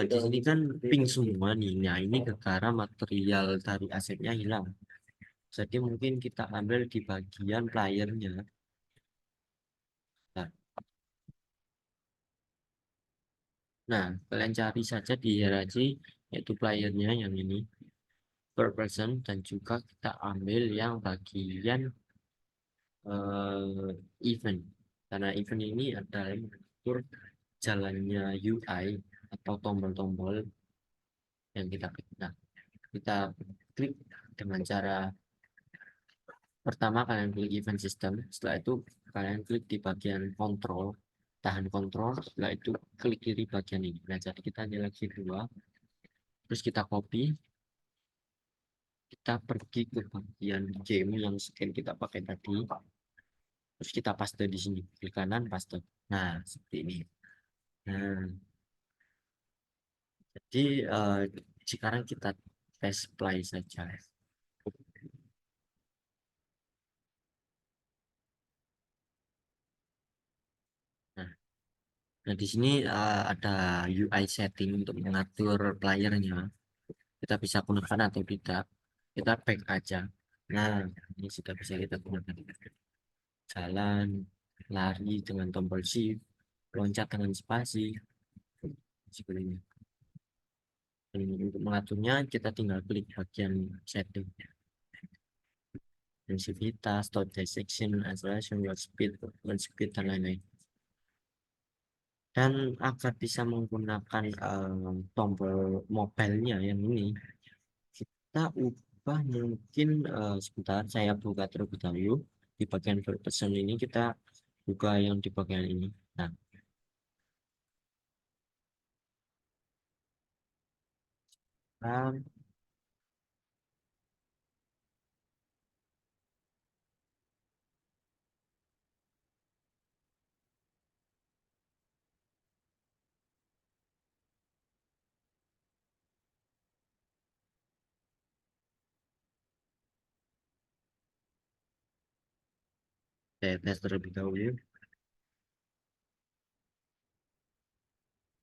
di sini kan pink semua nih. Nah, ini gara material dari asetnya hilang. Jadi mungkin kita ambil di bagian playernya. Nah, nah, kalian cari saja di hierarchy, yaitu playernya yang ini, per person, dan juga kita ambil yang bagian event. Karena event ini adalah mengatur jalannya UI atau tombol-tombol yang kita klik. Nah, kita klik dengan cara pertama kalian klik event system, setelah itu kalian klik di bagian kontrol, tahan kontrol, setelah itu klik kiri bagian ini. Nah, jadi kita lagi dua, terus kita copy, kita pergi ke bagian game yang scan kita pakai tadi, terus kita paste di sini, klik kanan paste. Nah, seperti ini. Nah, jadi sekarang kita tes play saja. Nah, nah di sini ada UI setting untuk mengatur playernya. Kita bisa gunakan atau tidak. Kita back aja. Nah, ini sudah bisa kita gunakan. Jalan, lari dengan tombol shift, loncat dengan spasi, seperti ini. Dan untuk mengaturnya, kita tinggal klik bagian setting. Densivitas, stop dissection, acceleration, wheel speed, movement speed, dan lain-lain. Dan agar bisa menggunakan tombol mobilenya yang ini, kita ubah mungkin sebentar saya buka terlebih dahulu di bagian person ini, kita buka yang di bagian ini. Nah, um, saya tes terlebih dahulu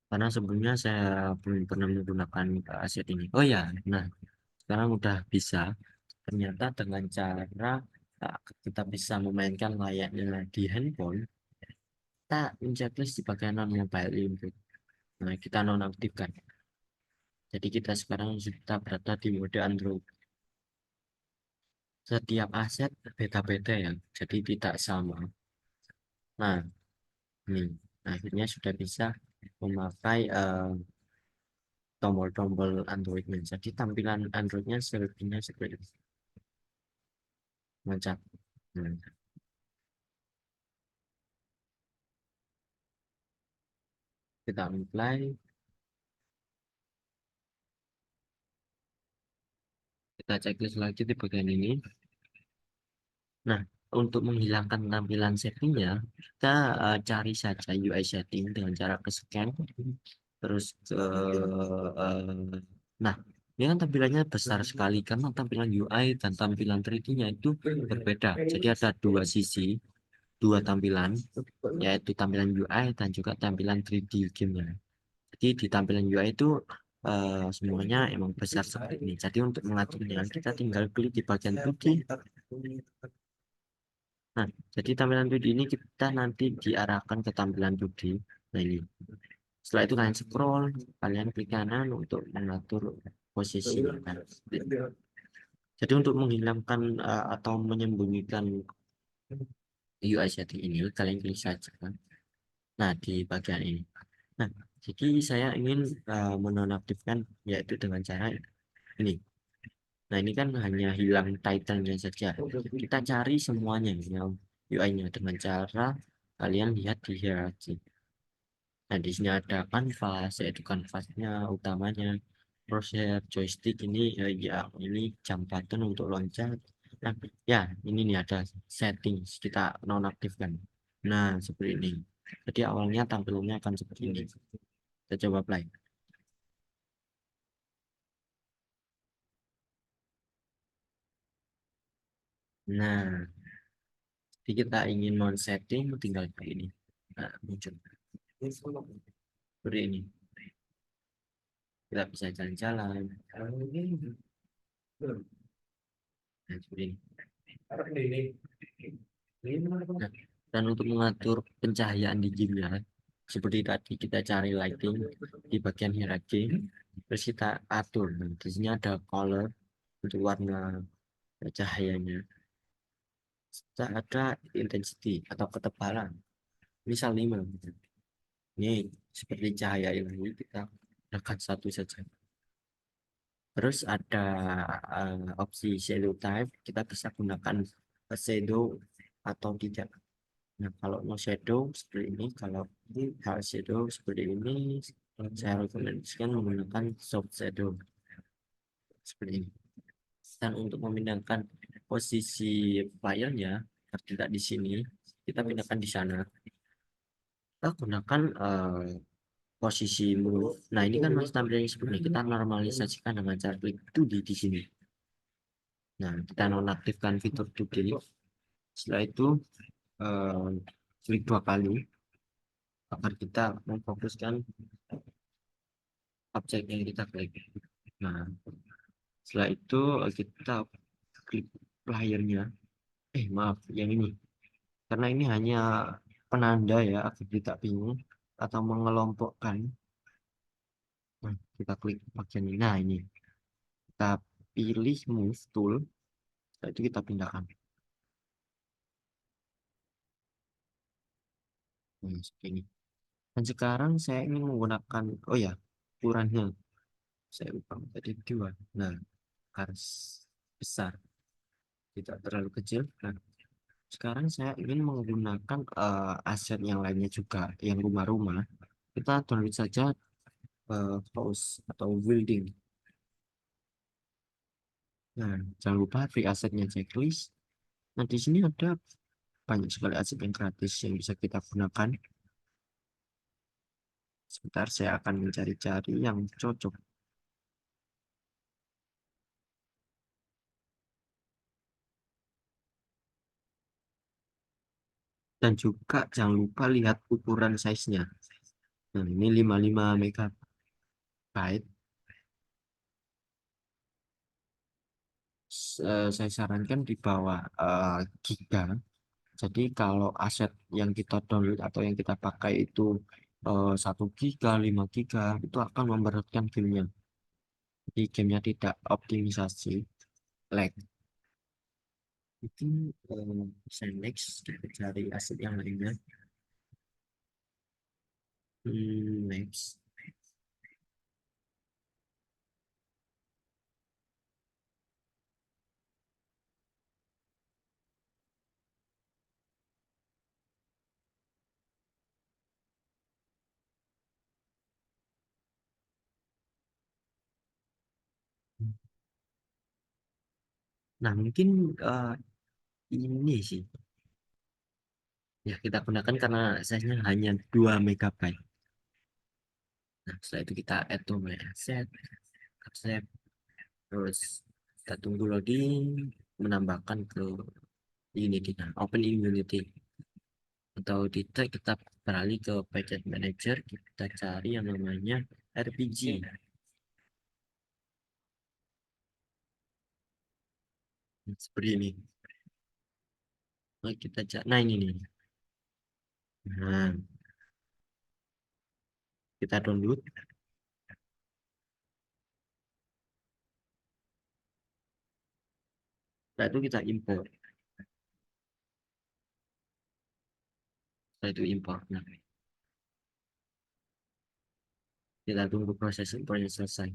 karena sebelumnya saya belum pernah menggunakan aset ini. Oh ya, nah sekarang udah bisa. Ternyata dengan cara kita bisa memainkan layaknya di handphone, kita checklist di bagian non mobile input. Nah, kita nonaktifkan. Jadi kita sekarang sudah berada di mode Android. Setiap aset beda-beda ya, jadi tidak sama. Nah, ini akhirnya sudah bisa memakai tombol-tombol Androidnya. Jadi tampilan Androidnya selebihnya seperti ini. Macam. Nah, kita apply, kita checklist lagi di bagian ini. Nah, untuk menghilangkan tampilan settingnya, kita cari saja UI setting dengan cara ke scan, terus ke, nah, ini kan tampilannya besar sekali karena tampilan UI dan tampilan 3D-nya itu berbeda. Jadi ada dua sisi, dua tampilan, yaitu tampilan UI dan juga tampilan 3D game-nya. Jadi di tampilan UI itu semuanya emang besar seperti ini. Jadi untuk mengaturnya kita tinggal klik di bagian 2D. Nah, jadi tampilan 2D ini kita nanti diarahkan ke tampilan 2D. Nah ini. Setelah itu kalian scroll, kalian klik kanan untuk mengatur posisi. Nah, jadi untuk menghilangkan atau menyembunyikan UI setting ini, kalian klik saja. Nah, di bagian ini. Nah, jadi saya ingin menonaktifkan yaitu dengan cara ini. Nah, ini kan hanya hilang title-nya saja. Kita cari semuanya yang UI-nya dengan cara kalian lihat di hierarchy. Nah, di sini ada kanvas, yaitu kanvasnya utamanya. Crosshair, joystick ini ya ini jam button untuk loncat. Nah, ya ini nih ada settings kita nonaktifkan. Nah, seperti ini. Jadi awalnya tampilannya akan seperti ini. Kita coba play. Nah, jadi kita ingin non setting tinggal kayak ini. Nah, muncul seperti ini. Kita bisa jalan-jalan. Nah, seperti ini. Nah, dan untuk mengatur pencahayaan di gamenya, seperti tadi kita cari lighting di bagian hierarchy, terus kita atur. Nah, di sini ada color untuk warna cahayanya. Kita ada intensity atau ketebalan, misal 5. Ini seperti cahaya ini kita tekan satu saja. Terus ada opsi shadow type, kita bisa gunakan shadow atau tidak. Nah, kalau no shadow seperti ini, kalau hard shadow seperti ini, saya rekomendasikan menggunakan soft shadow seperti ini. Dan untuk memindahkan posisi layarnya, tidak di sini, kita pindahkan di sana. Kita gunakan posisi move. Nah, ini kan masih tampilannya seperti ini. Kita normalisasikan dengan cara klik 2D di sini. Nah, kita nonaktifkan fitur 2D. Setelah itu, eh, klik 2 kali agar kita memfokuskan objek yang kita klik. Nah, setelah itu kita klik layarnya. Maaf, yang ini. Karena ini hanya penanda ya, agar tidak bingung atau mengelompokkan. Nah, kita klik bagian ini. Nah, ini. Kita pilih move tool. Setelah itu kita pindahkan. Nah, seperti ini. Dan sekarang saya ingin menggunakan, oh ya, ukurannya. Saya ubah tadi 2. Nah, harus besar, tidak terlalu kecil. Nah, sekarang saya ingin menggunakan aset yang lainnya juga, yang rumah-rumah. Kita download saja house atau building. Nah, jangan lupa free asetnya checklist. Nah, di sini ada banyak sekali aset yang gratis yang bisa kita gunakan. Sebentar, saya akan mencari-cari yang cocok. Dan juga jangan lupa lihat ukuran size-nya. Nah, ini 55 MB. saya sarankan di bawah giga. Jadi kalau aset yang kita download atau yang kita pakai itu 1 giga, 5 giga, itu akan memberatkan gamenya. Jadi gamenya tidak optimisasi, lag. Mungkin bisa next, kita cari aset yang lainnya. Next. Nah, mungkin eh, ini sih. Ya, kita gunakan karena size-nya hanya 2 megabyte. Nah, setelah itu kita add to my asset, accept, terus kita tunggu loading, menambahkan ke Unity. Nah, open in Unity. Atau di tag kita beralih ke Package Manager, kita cari yang namanya RPG. Nah, seperti ini. Nah, nah ini nih. Nah, kita download. Setelah itu kita import. Setelah itu import. Nah, kita tunggu proses importnya selesai.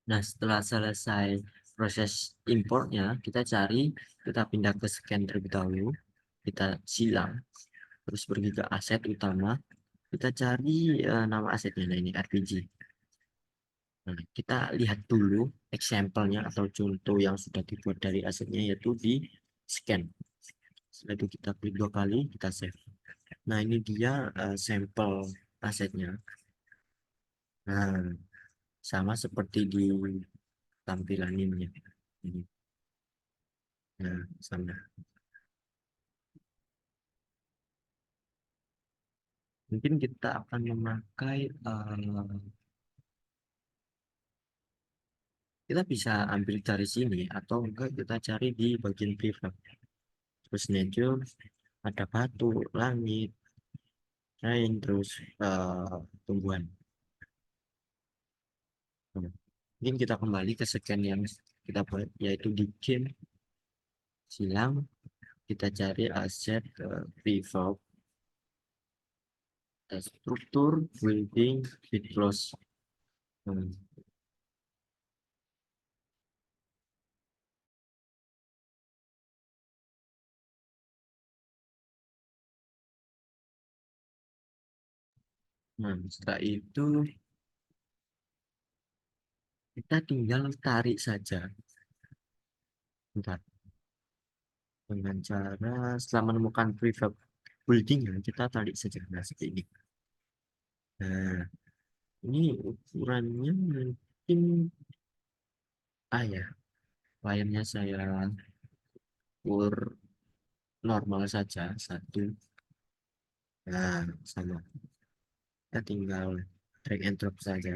Nah, setelah selesai proses importnya, kita pindah ke scan terlebih dahulu, kita silang, terus pergi ke aset utama, kita cari nama asetnya, nah ini RPG. Nah, kita lihat dulu example-nya atau contoh yang sudah dibuat dari asetnya, yaitu di scan. Setelah itu kita klik 2 kali, kita save. Nah, ini dia sampel asetnya. Nah, sama seperti di tampilan ini. Ini. Nah, sama. Mungkin kita akan memakai, kita bisa ambil dari sini atau enggak kita cari di bagian prefab. Terus nature, ada batu, langit, rain, terus tumbuhan. Nah, mungkin kita kembali ke scan yang kita buat, yaitu di game silang, kita cari aset prefab, struktur, building, bit close. Nah, setelah itu kita tinggal tarik saja. Bentar. Dengan cara setelah menemukan prefab building, kita tarik saja. Nah, seperti ini. Nah, ini ukurannya mungkin ya, layarnya saya ukur normal saja, 1. Nah, sama. Kita tinggal drag and drop saja.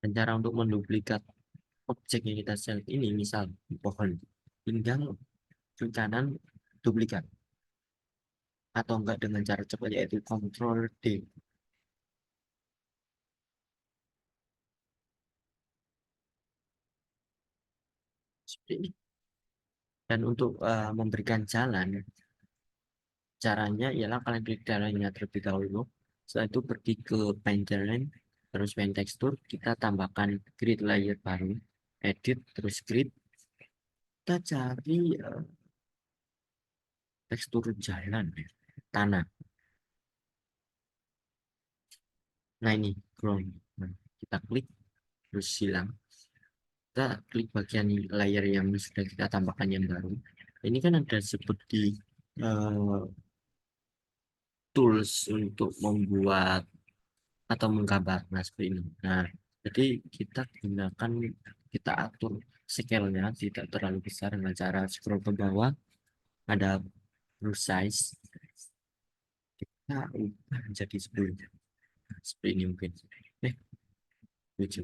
Dan cara untuk menduplikat objek yang kita select ini, misal pohon, tinggal klik kanan duplikat, atau enggak dengan cara cepat yaitu Ctrl D. Seperti ini. Dan untuk memberikan jalan, caranya ialah kalian klik jalannya terlebih dahulu. Setelah itu pergi ke paint terrain, terus paint texture, kita tambahkan grid layer baru, edit, terus grid. Kita cari tekstur jalan, tanah. Nah ini ground. Nah, kita klik, terus silang. Kita klik bagian layer yang sudah kita tambahkan yang baru. Ini kan ada seperti eh, tools untuk membuat atau menggambar, nah seperti ini. Nah, jadi kita gunakan kita atur scale-nya tidak terlalu besar dengan cara scroll ke bawah, ada brush size, kita ubah menjadi 10. Seperti ini mungkin. Eh, 7.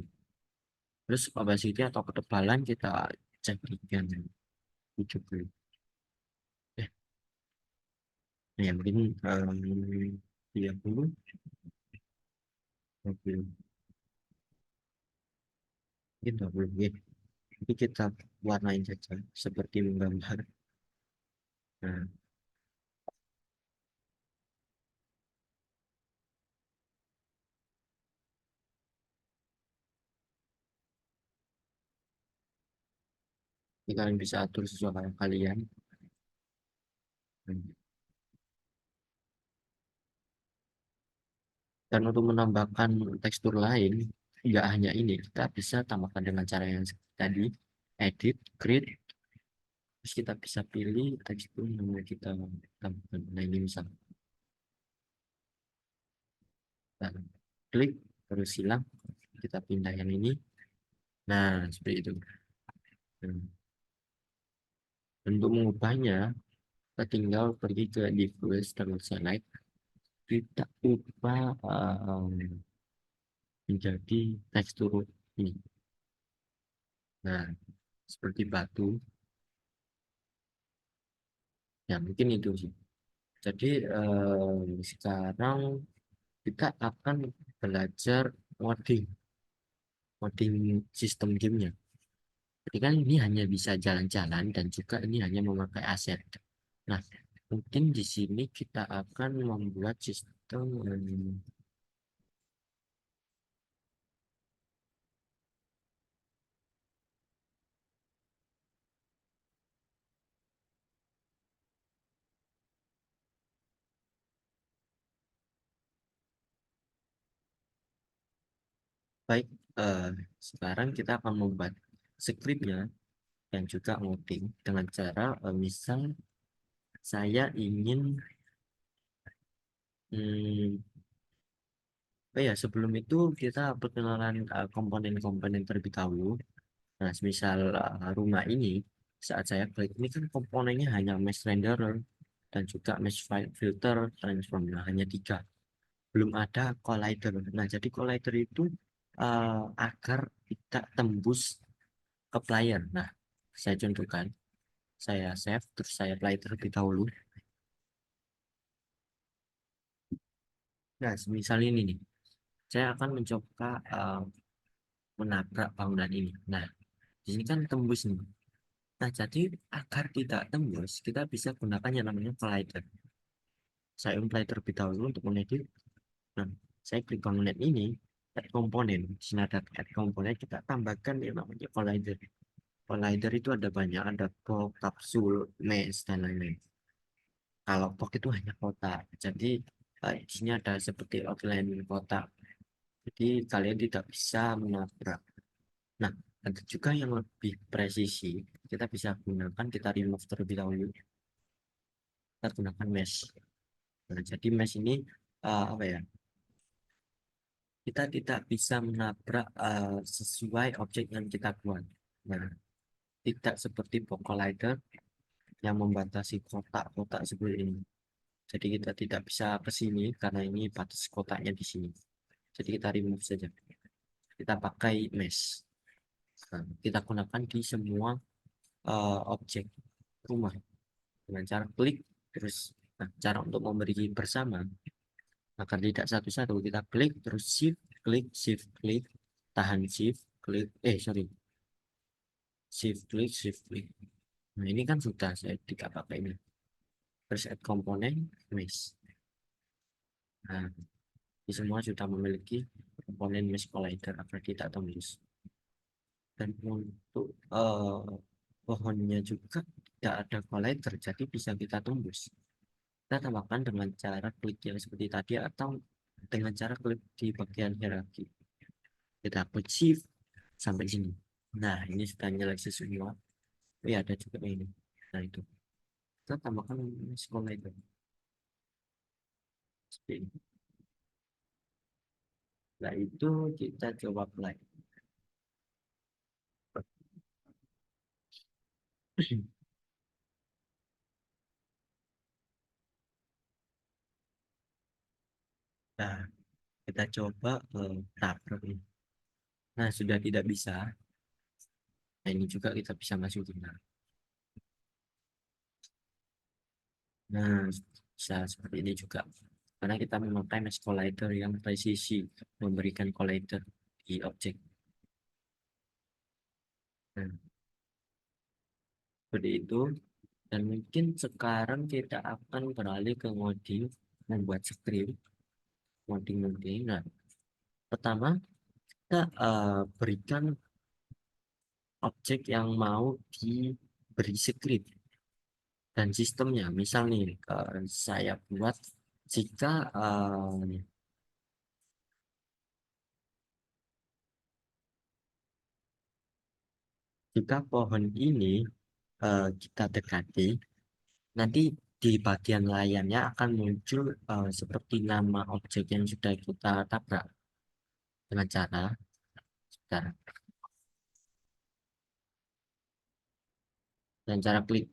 Terus opacity atau ketebalan kita cek dengan 70. Eh, ya mungkin 30, 20, mungkin 20. Ya. Jadi kita warnain saja seperti menggambar. Nah, ini kalian bisa atur sesuai kalian. Hmm. Dan untuk menambahkan tekstur lain, nggak hanya ini, kita bisa tambahkan dengan cara yang seperti tadi, edit, create, terus kita bisa pilih tekstur yang mau kita tambahkan. Nah ini misalnya, kita klik, terus silang, kita pindah yang ini. Nah, seperti itu. Hmm. Untuk mengubahnya, kita tinggal pergi ke device, terus select, kita ubah menjadi tekstur ini. Nah, seperti batu. Ya, mungkin itu sih. Jadi sekarang kita akan belajar modding, modding sistem gamenya. Jadi kan ini hanya bisa jalan-jalan dan juga ini hanya memakai aset. Nah, mungkin di sini kita akan membuat sistem baik. eh, Sekarang kita akan membuat skripnya dan juga modding dengan cara misal saya ingin hmm, oh ya, sebelum itu kita perkenalan komponen-komponen terlebih dahulu. Nah, misal rumah ini, saat saya klik ini kan komponennya hanya mesh renderer dan juga mesh filter transform. Nah, hanya 3. Belum ada collider. Nah, jadi collider itu agar tidak tembus ke player. Nah, saya contohkan. Saya save, terus saya play terlebih dahulu. Nah, misal ini nih. Saya akan mencoba menabrak bangunan ini. Nah, di sini kan tembus nih. Nah, jadi agar tidak tembus, kita bisa gunakan yang namanya collider. Saya apply terlebih dahulu untuk mengedit. Nah, saya klik komponen ini, add komponen. Di sini ada add komponen, kita tambahkan yang namanya collider. Collider itu ada banyak, ada box, kapsul, mesh, dan lain-lain. Kalau box itu hanya kotak. Jadi, di sini ada seperti outline kotak. Jadi, kalian tidak bisa menabrak. Nah, ada juga yang lebih presisi. Kita bisa gunakan, kita remove terlebih dahulu. Kita gunakan mesh. Nah, jadi mesh ini apa ya? Kita tidak bisa menabrak sesuai objek yang kita buat. Nah, tidak seperti box collider yang membatasi kotak-kotak seperti ini. Jadi kita tidak bisa ke sini karena ini batas kotaknya di sini. Jadi kita remove saja. Kita pakai mesh. Nah, kita gunakan di semua objek rumah dengan cara klik terus. Nah, cara untuk memberi bersama agar tidak satu-satu kita klik terus shift klik tahan shift klik sorry shift klik. Nah ini kan sudah saya tidak pakai ini. Terus add komponen mesh. Nah ini semua sudah memiliki komponen mesh collider agar tidak tembus. Dan untuk pohonnya juga tidak ada collider jadi bisa kita tembus. Kita tambahkan dengan cara klik yang seperti tadi atau dengan cara klik di bagian hierarki. Kita klik shift sampai sini. Nah ini sudah nyeleksi semua. Oh ya ada juga ini. Nah itu kita tambahkan sekolah itu seperti ini. Nah itu kita coba play. Nah, kita coba tabrak nih. Nah, sudah tidak bisa. Nah, ini juga kita bisa masukin. Nah, bisa seperti ini juga. Karena kita memakai mesh collider yang presisi, memberikan collider di objek. Nah, seperti itu. Dan mungkin sekarang kita akan beralih ke ngoding, membuat script, ngoding. Nah, pertama kita berikan objek yang mau diberi script dan sistemnya. Misal nih, saya buat jika pohon ini kita dekati, nanti di bagian layarnya akan muncul seperti nama objek yang sudah kita tabrak dengan cara sebentar. Dan cara klik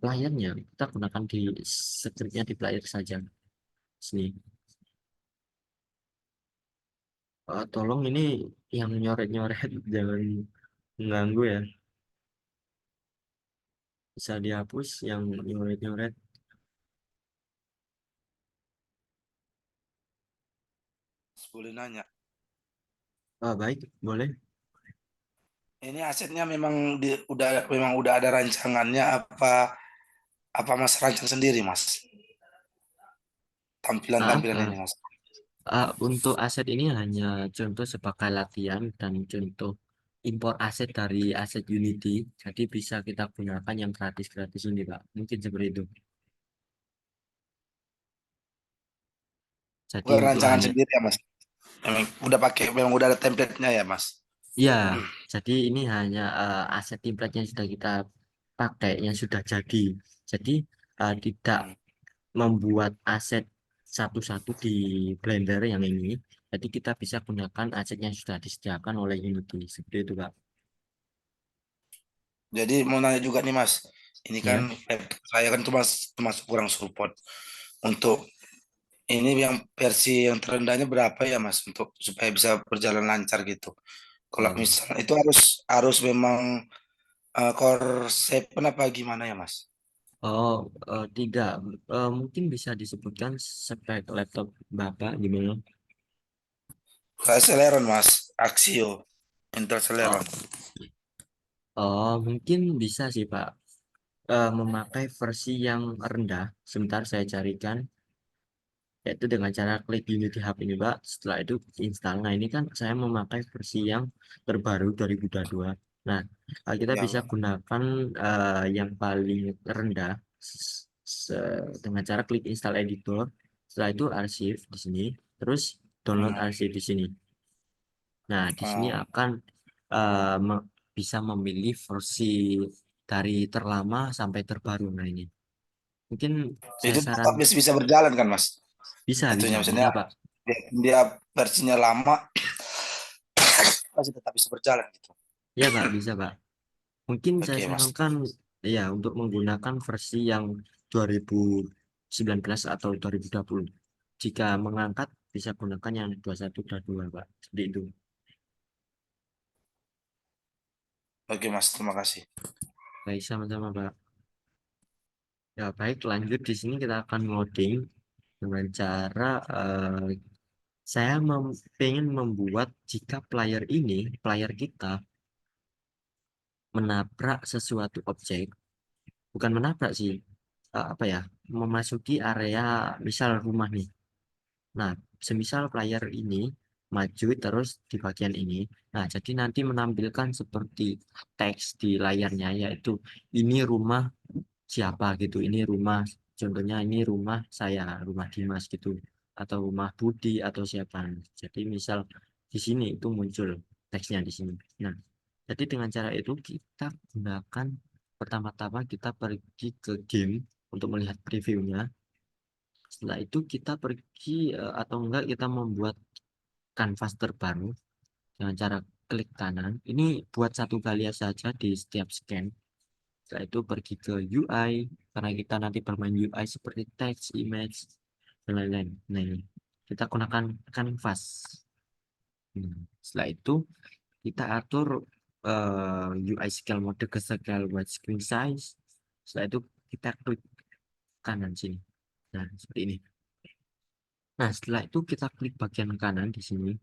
layarnya kita gunakan di scriptnya di player saja sini. Tolong ini yang nyoret-nyoret jangan mengganggu ya, bisa dihapus yang nyoret-nyoret. Boleh nanya, Baik, boleh. ini asetnya memang udah ada rancangannya apa Mas rancang sendiri Mas? Maaf, Tampilan-tampilan ini Mas. untuk aset ini hanya contoh sebagai latihan dan contoh impor aset dari aset Unity, jadi bisa kita gunakan yang gratis-gratis ini, Pak. Mungkin seperti itu. Jadi Bukan untuk rancangan hanya, sendiri ya Mas. Memang udah ada template-nya ya Mas. ya, jadi ini hanya aset template yang sudah kita pakai, yang sudah jadi. Jadi tidak Hmm. membuat aset satu-satu di Blender yang ini. Jadi kita bisa gunakan aset yang sudah disediakan oleh Unity. Seperti itu, Pak. Jadi mau nanya juga nih Mas. Ini kan Ya. saya kan termasuk kurang support. Untuk ini yang versi yang terendahnya berapa ya Mas untuk supaya bisa berjalan lancar gitu. Kalau Oh, misalnya itu harus memang Core 7 apa gimana ya Mas? oh, tidak. Mungkin bisa disebutkan spek laptop Bapak gimana? Kayak Celeron Mas, Axio, Intel Oh, Celeron. mungkin bisa sih, Pak. Memakai versi yang rendah. Sebentar saya carikan. Yaitu dengan cara klik Unity Hub ini, Pak. Setelah itu install. Nah, ini kan saya memakai versi yang terbaru 2022. Nah, kita bisa Yang gunakan yang paling rendah dengan cara klik install editor. Setelah itu arsip di sini, terus download hmm, arsip di sini. Nah, di sini oh, akan bisa memilih versi dari terlama sampai terbaru. Nah, ini mungkin saya itu saran tetap bisa berjalan kan Mas? bisa Itunya maksudnya Pak. dia versinya lama masih tetap bisa berjalan gitu. Ya Pak, bisa Pak. Mungkin saya Oke Mas. sarankan ya untuk menggunakan versi yang 2019 atau 2020. Jika mengangkat bisa gunakan yang 21 dan 2 Pak. Seperti itu. Oke Mas, terima kasih. Baik, sama-sama Pak. Ya baik, lanjut di sini kita akan ngoding dengan cara saya pengen membuat jika player kita menabrak sesuatu objek, bukan menabrak sih, apa ya, memasuki area misal rumah nih. Nah, semisal player ini maju terus di bagian ini, nah jadi nanti menampilkan seperti teks di layarnya yaitu ini rumah siapa gitu, ini rumah, contohnya ini rumah saya, rumah Dimas gitu, atau rumah Budi atau siapa. Jadi misal di sini itu muncul teksnya di sini. Nah, jadi dengan cara itu kita gunakan pertama-tama kita pergi ke game untuk melihat previewnya. Setelah itu kita pergi atau enggak kita membuat kanvas terbaru dengan cara klik kanan. Ini buat satu kali saja di setiap scan. Setelah itu pergi ke UI, karena kita nanti bermain UI seperti text, image, dan lain-lain. Nah, ini kita gunakan canvas. Setelah itu kita atur UI scale mode ke scale widescreen size. Setelah itu kita klik kanan sini. Nah, seperti ini. Nah, setelah itu kita klik bagian kanan di sini.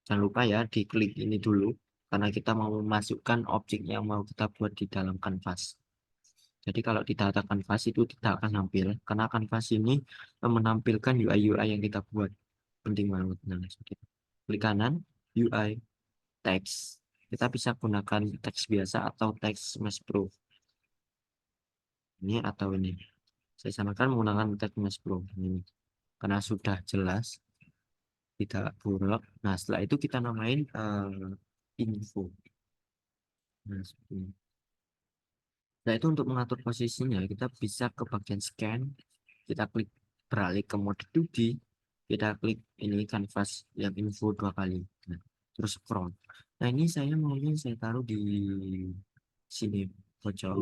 Jangan lupa ya, diklik ini dulu, karena kita mau memasukkan objek yang mau kita buat di dalam kanvas. Jadi kalau di data kanvas itu tidak akan nampil, karena kanvas ini menampilkan UI-UI yang kita buat. Penting banget. Nah, seperti itu. Klik kanan, UI, teks. Kita bisa gunakan teks biasa atau teks Mesh Pro. Ini atau ini. Saya samakan menggunakan teks Mesh Pro. Ini. Karena sudah jelas, tidak buruk. Nah, setelah itu kita namain info. Nah, seperti ini. Nah, itu untuk mengatur posisinya, kita bisa ke bagian scan, kita klik beralih ke mode 2D, kita klik ini canvas yang info 2 kali. Nah, terus scroll. Nah, ini saya maunya saya taruh di sini pojok.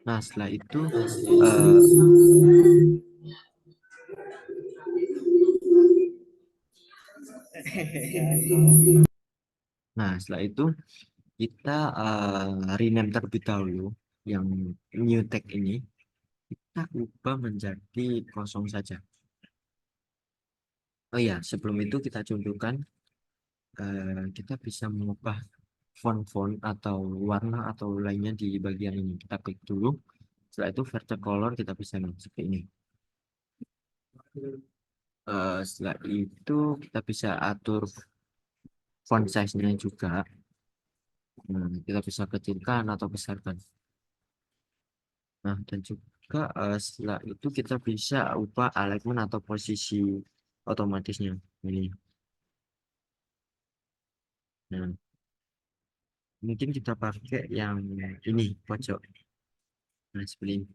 Nah, setelah itu setelah itu kita rename terlebih dahulu yang new tag ini, kita ubah menjadi kosong saja. Oh ya, sebelum itu kita contohkan, kita bisa mengubah font atau warna atau lainnya di bagian ini. Kita klik dulu. Setelah itu vertex color kita bisa seperti ini. Setelah itu kita bisa atur font size-nya juga. Nah, kita bisa kecilkan atau besarkan. Nah, dan juga setelah itu kita bisa ubah alignment atau posisi otomatisnya ini. Nah, mungkin kita pakai yang ini pojok. Nah, seperti ini.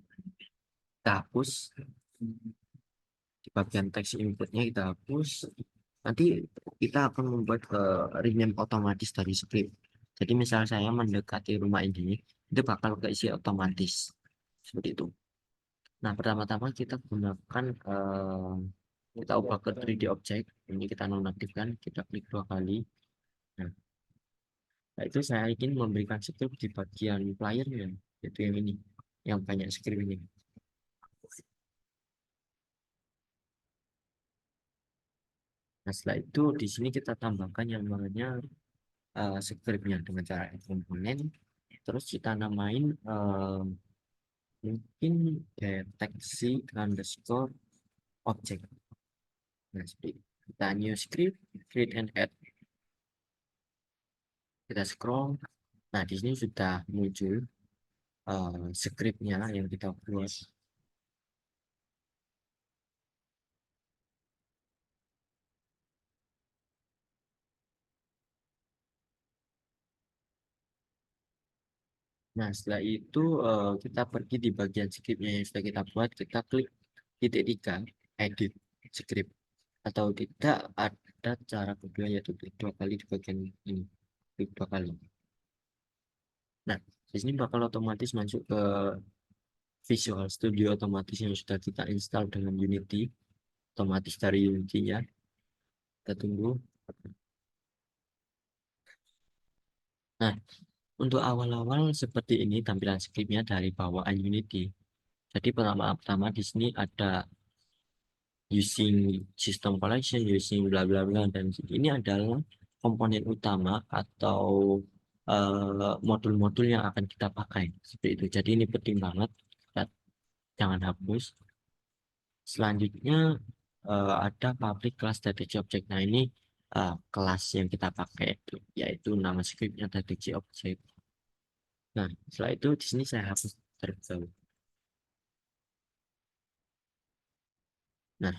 Kita hapus di bagian teks inputnya, kita hapus. Nanti kita akan membuat rename otomatis dari script. Jadi misal saya mendekati rumah ini, itu bakal keisi otomatis seperti itu. Nah, pertama-tama kita gunakan kita ubah ke 3D object. Ini kita nonaktifkan, kita klik 2 kali. Nah, itu saya ingin memberikan script di bagian playernya, yaitu yang ini, yang banyak script ini. Nah, setelah itu di sini kita tambahkan yang namanya scriptnya dengan cara add komponen. Terus kita namain mungkin deteksi underscore object. Nah, seperti itu. Kita new script, create and add. Kita scroll. Nah, di sini sudah muncul scriptnya yang kita buat. Nah, setelah itu kita pergi di bagian scriptnya yang sudah kita buat, kita klik titik 3, edit script. Atau tidak, ada cara kedua yaitu klik 2 kali di bagian ini, klik 2 kali. Nah, di sini bakal otomatis masuk ke Visual Studio otomatis yang sudah kita install dengan Unity, otomatis dari Unity-nya. Kita tunggu. Nah, untuk awal-awal seperti ini tampilan scriptnya dari bawaan Unity. Jadi pertama-tama di sini ada using system collection, using bla bla bla, dan ini adalah komponen utama atau modul-modul yang akan kita pakai seperti itu. Jadi ini penting banget, jangan hapus. Selanjutnya ada public class deteksi object. Nah, ini kelas yang kita pakai yaitu nama scriptnya deteksi object. Nah, setelah itu di sini saya hapus terlebih dahulu. Nah,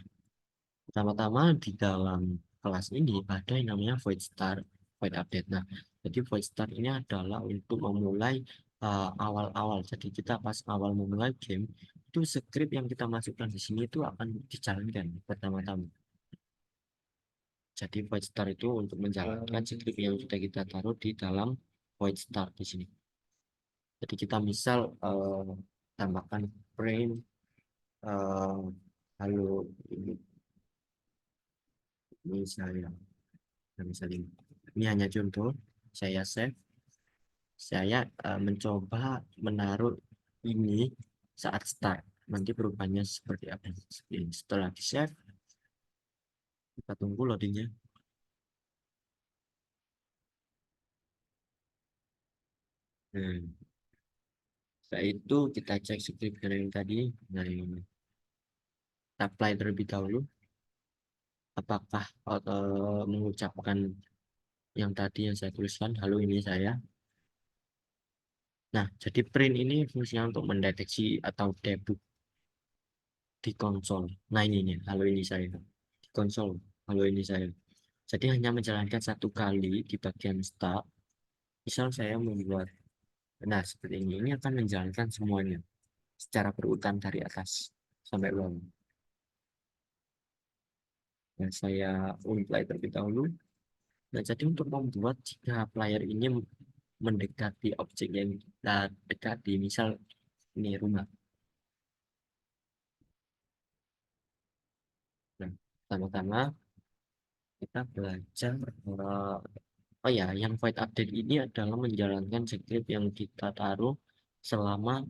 pertama-tama di dalam kelas ini ada yang namanya void start, void update. Nah, jadi void start ini adalah untuk memulai awal-awal. Jadi kita pas awal memulai game itu script yang kita masukkan di sini itu akan dijalankan pertama-tama. Jadi void start itu untuk menjalankan script yang sudah kita taruh di dalam void start di sini. Jadi kita misal tambahkan frame halo ini misalnya ini hanya contoh. Saya save, saya mencoba menaruh ini saat start, nanti perubahannya seperti apa. Setelah di save, kita tunggu loadingnya. Setelah itu kita cek script yang tadi. Nah, ini kita apply terlebih dahulu apakah mengucapkan yang tadi yang saya tuliskan, halo ini saya. Nah, jadi print ini fungsinya untuk mendeteksi atau debug di konsol. Nah, ini nih, halo ini saya. Di konsol, halo ini saya. Jadi hanya menjalankan satu kali di bagian start. Misal saya membuat, nah seperti ini akan menjalankan semuanya secara berurutan dari atas sampai bawah. Nah, saya ulang terlebih dahulu. Nah, jadi untuk membuat jika player ini mendekati objek yang kita dekati, misal ini rumah. Nah, pertama-tama kita belajar oh ya, yang void update ini adalah menjalankan script yang kita taruh selama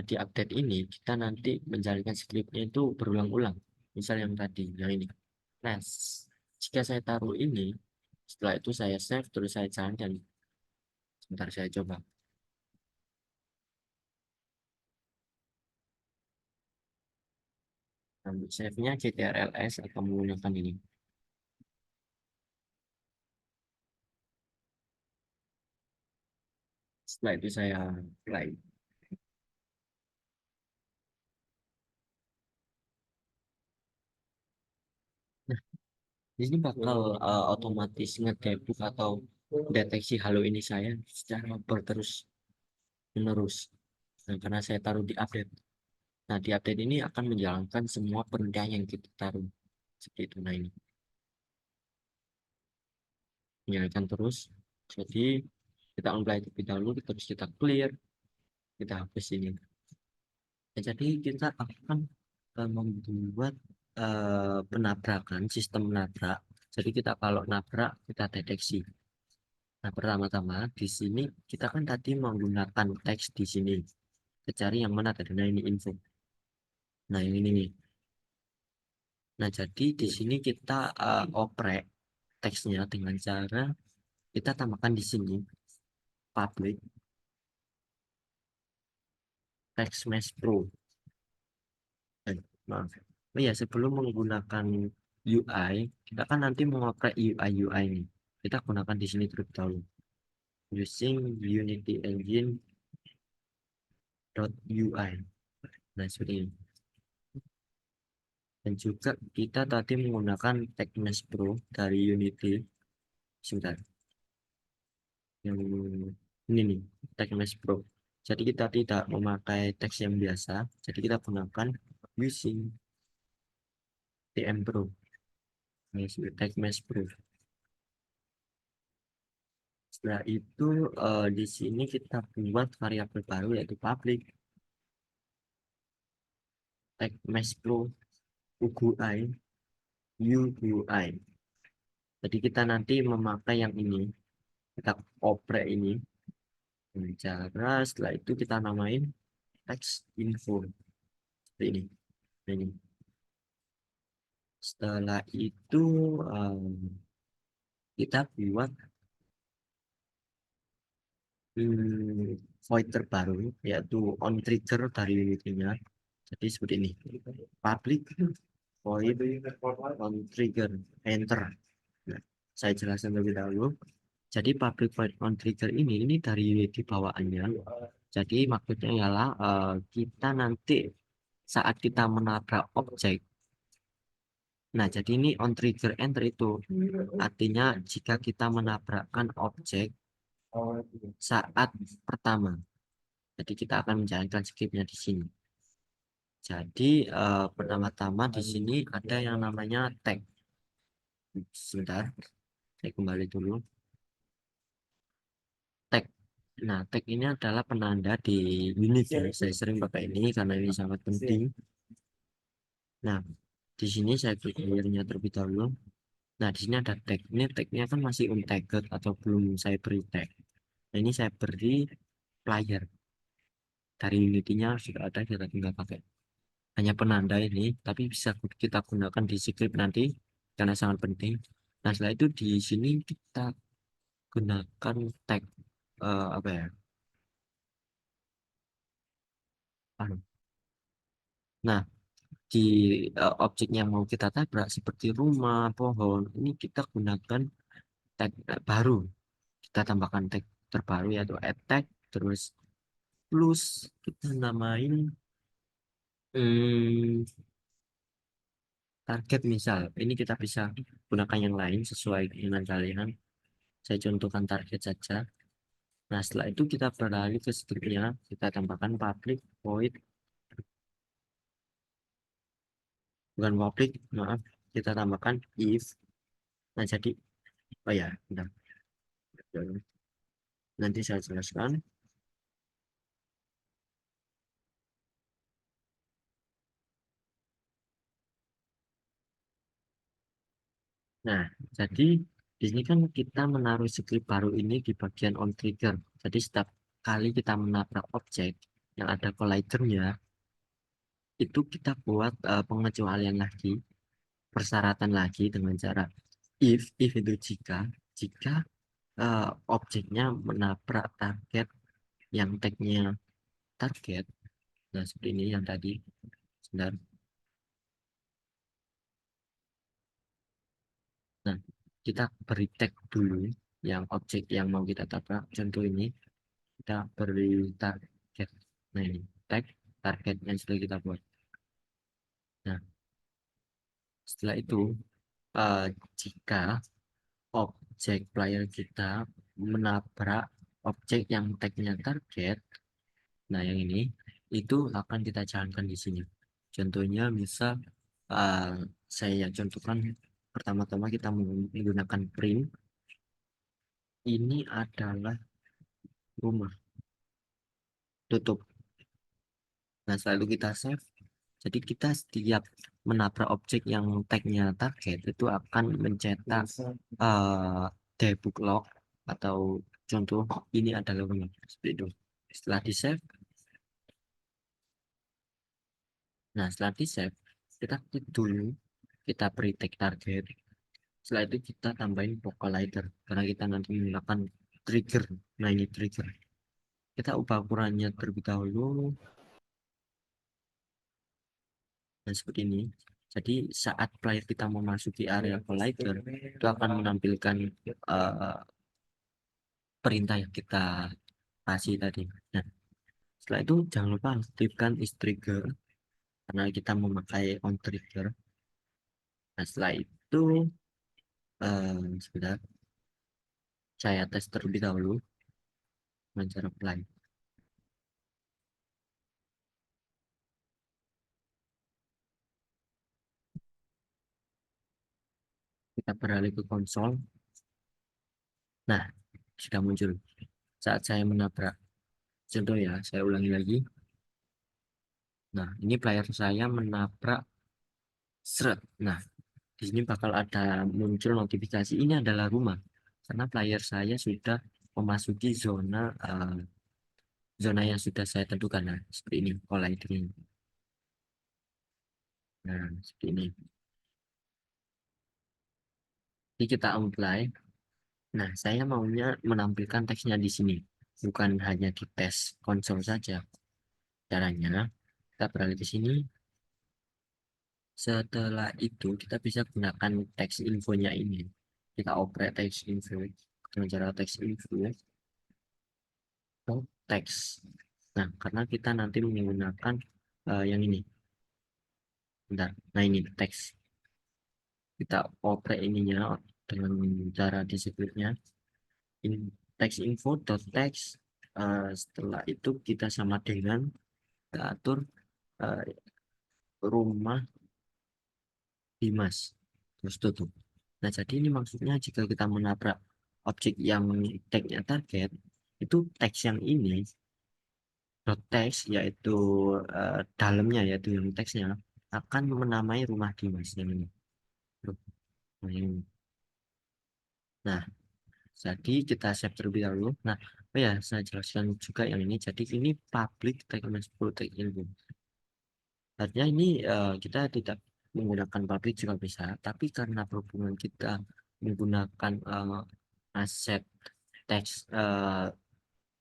di update ini kita nanti menjalankan scriptnya itu berulang-ulang. Misal yang tadi, yang ini. Nah, jika saya taruh ini, setelah itu saya save, terus saya jalankan. Sebentar saya coba. Untuk save-nya ctrls atau menggunakan ini. Setelah itu saya play. Nah, di sini bakal otomatis ngedebug atau deteksi halo ini saya secara berterus menerus. Nah, karena saya taruh di update. Nah, di update ini akan menjalankan semua perintah yang kita taruh. Seperti itu. Nah, ini menjalankan terus. Jadi kita apply terlebih dahulu, terus kita clear, kita hapus ini. Ya, jadi kita akan membuat penabrakan, sistem nabrak. Jadi kita kalau nabrak kita deteksi. Nah, pertama-tama di sini kita kan tadi menggunakan teks di sini. Kita cari yang mana tadi? Nah, ini info. Nah, yang ini nih. Nah, jadi di sini kita oprek teksnya dengan cara kita tambahkan di sini public text mesh pro. Maaf. Oh ya, sebelum menggunakan UI, kita kan nanti mengoprek UI ini. Kita gunakan di sini terlebih dahulu. Using Unity Engine .ui. Nah, seperti ini. Dan juga kita tadi menggunakan TechMesh Pro dari Unity. Sebentar. Yang ini nih, TechMesh Pro. Jadi kita tidak memakai teks yang biasa. Jadi kita gunakan using TM Pro. TechMesh Pro. Setelah itu di sini kita buat variabel baru yaitu public TechMesh Pro UGI UUI. Jadi kita nanti memakai yang ini, kita oprek ini dengan cara setelah itu kita namain text info seperti ini. Nah, ini. Setelah itu kita buat void terbaru yaitu on trigger dari unitnya. Jadi seperti ini, public void on trigger enter. Nah, saya jelaskan lebih dahulu. Jadi public void on trigger ini dari Unity bawaannya. Jadi maksudnya ialah kita nanti saat kita menabrak objek. Nah, jadi ini on trigger enter itu artinya jika kita menabrakkan objek saat pertama. Jadi kita akan menjalankan scriptnya di sini. Jadi pertama-tama di sini ada yang namanya tag. Sebentar, saya kembali dulu. Tag. Nah, tag ini adalah penanda di unit ya. Saya sering pakai ini karena ini sangat penting. Nah, di sini saya klik layernya terlebih dahulu. Nah, di sini ada tag. Ini tagnya kan masih untagged atau belum saya beri tag. Nah, ini saya beri player. Dari unitinya sudah ada, kita tinggal pakai. Hanya penanda ini, tapi bisa kita gunakan di script nanti karena sangat penting. Nah, setelah itu di sini kita gunakan tag apa ya? Anu. Nah, di objek yang mau kita tabrak seperti rumah, pohon, ini kita gunakan tag baru. Kita tambahkan tag terbaru yaitu add tag, terus plus kita namain hmm, target misal. Ini kita bisa gunakan yang lain sesuai dengan kalian. Saya contohkan target saja. Nah, setelah itu kita beralih ke scriptnya, kita tambahkan public void, bukan public, maaf, kita tambahkan if. Nah, jadi, oh ya, bentar. Nanti saya jelaskan. Nah, jadi di sini kan kita menaruh script baru ini di bagian on trigger. Jadi setiap kali kita menabrak objek yang ada collidernya, itu kita buat pengecualian lagi, persyaratan lagi dengan cara if itu jika objeknya menabrak target yang tagnya target. Nah, seperti ini yang tadi. Sebentar. Nah, kita beri tag dulu yang objek yang mau kita tabrak. Contoh ini kita beri target. Nah, ini tag target yang sudah kita buat. Nah, setelah itu eh, jika objek player kita menabrak objek yang tagnya target, nah yang ini itu akan kita jalankan di sini. Contohnya misal eh, saya contohkan pertama-tama kita menggunakan print. Ini adalah rumah tutup. Nah, selalu kita save. Jadi kita setiap menabrak objek yang tagnya target itu akan mencetak debug log atau contoh ini adalah rumah seperti itu. Setelah di save, nah setelah di save kita klik dulu, kita beri tag target. Setelah itu kita tambahin vocalizer karena kita nanti menggunakan trigger. Nah ini trigger. Kita ubah ukurannya terlebih dahulu. Dan seperti ini. Jadi saat player kita memasuki area collider itu akan menampilkan eh, perintah yang kita kasih tadi. Nah, setelah itu jangan lupa aktifkan is trigger karena kita memakai on trigger. Nah, setelah itu sebentar saya tes terlebih dahulu dengan cara play. Kita beralih ke konsol. Nah, sudah muncul saat saya menabrak. Contoh ya, saya ulangi lagi. Nah, ini player saya menabrak seret. Nah, di sini bakal ada muncul notifikasi ini adalah rumah karena player saya sudah memasuki zona yang sudah saya tentukan. Nah, seperti ini collider ini. Nah, seperti ini. Jadi kita apply. Nah, saya maunya menampilkan teksnya di sini, bukan hanya di tes konsol saja. Caranya kita beralih ke sini. Setelah itu kita bisa gunakan teks infonya ini. Kita operate teks info dengan cara teks info teks. Nah, karena kita nanti menggunakan yang ini. Bentar. Nah, ini teks. Kita operate ininya dengan cara disebutnya in teks info dot text Setelah itu kita sama dengan kita atur eh, rumah Dimas, terus tutup. Nah, jadi ini maksudnya jika kita menabrak objek yang tagnya target, itu teks yang ini dot text yaitu dalamnya yaitu yang teksnya akan menamai rumah Dimas yang ini. Nah, yang ini. Nah, jadi kita save terlebih dahulu. Nah, oh ya, saya jelaskan juga yang ini. Jadi ini public tag full tag info. Artinya ini kita tidak menggunakan public juga bisa, tapi karena berhubungan kita menggunakan aset teks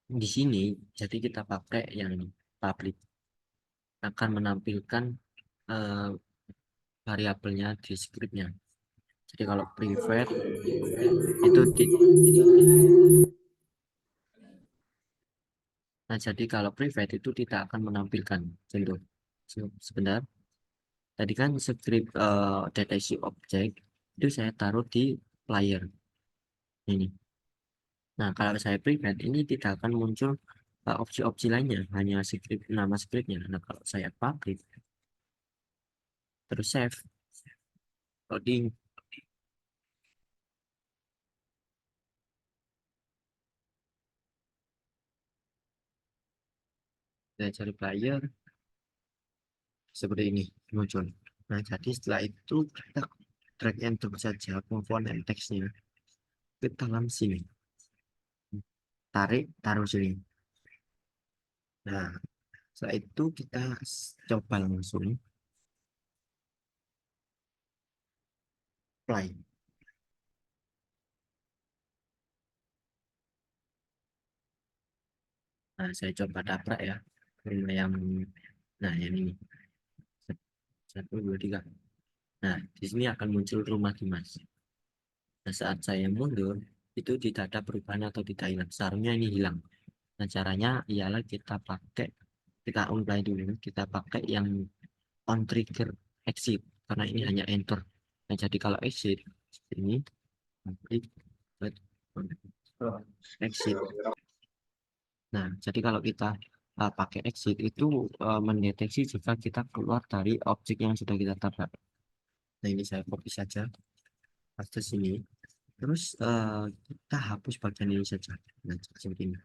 di sini, jadi kita pakai yang public akan menampilkan eh, variabelnya di scriptnya. Jadi kalau private itu nah jadi kalau private itu tidak akan menampilkan contoh. Sebentar. Tadi kan script deteksi objek itu saya taruh di player ini. Nah, kalau saya private ini tidak akan muncul opsi-opsi lainnya, hanya script nama scriptnya. Nah, kalau saya public terus save loading, saya cari player seperti ini muncul. Nah, jadi setelah itu kita drag and drop saja komponen teksnya ke dalam sini, tarik taruh sini. Nah, setelah itu kita coba langsung play. Nah, saya coba tabrak ya rumah yang nah yang ini satu dua tiga. Nah, di sini akan muncul rumah Dimas. Nah, saat saya mundur, itu tidak ada perubahan atau tidak hilang. Seharusnya ini hilang. Nah, caranya ialah kita unplay dulu, kita pakai yang on trigger exit, karena ini hanya enter. Nah, jadi kalau exit, ini klik exit. Nah, jadi kalau kita pakai exit, itu mendeteksi jika kita keluar dari objek yang sudah kita tabrak. Nah, ini saya copy saja, paste sini. Terus kita hapus bagian ini saja. Nah, seperti ini.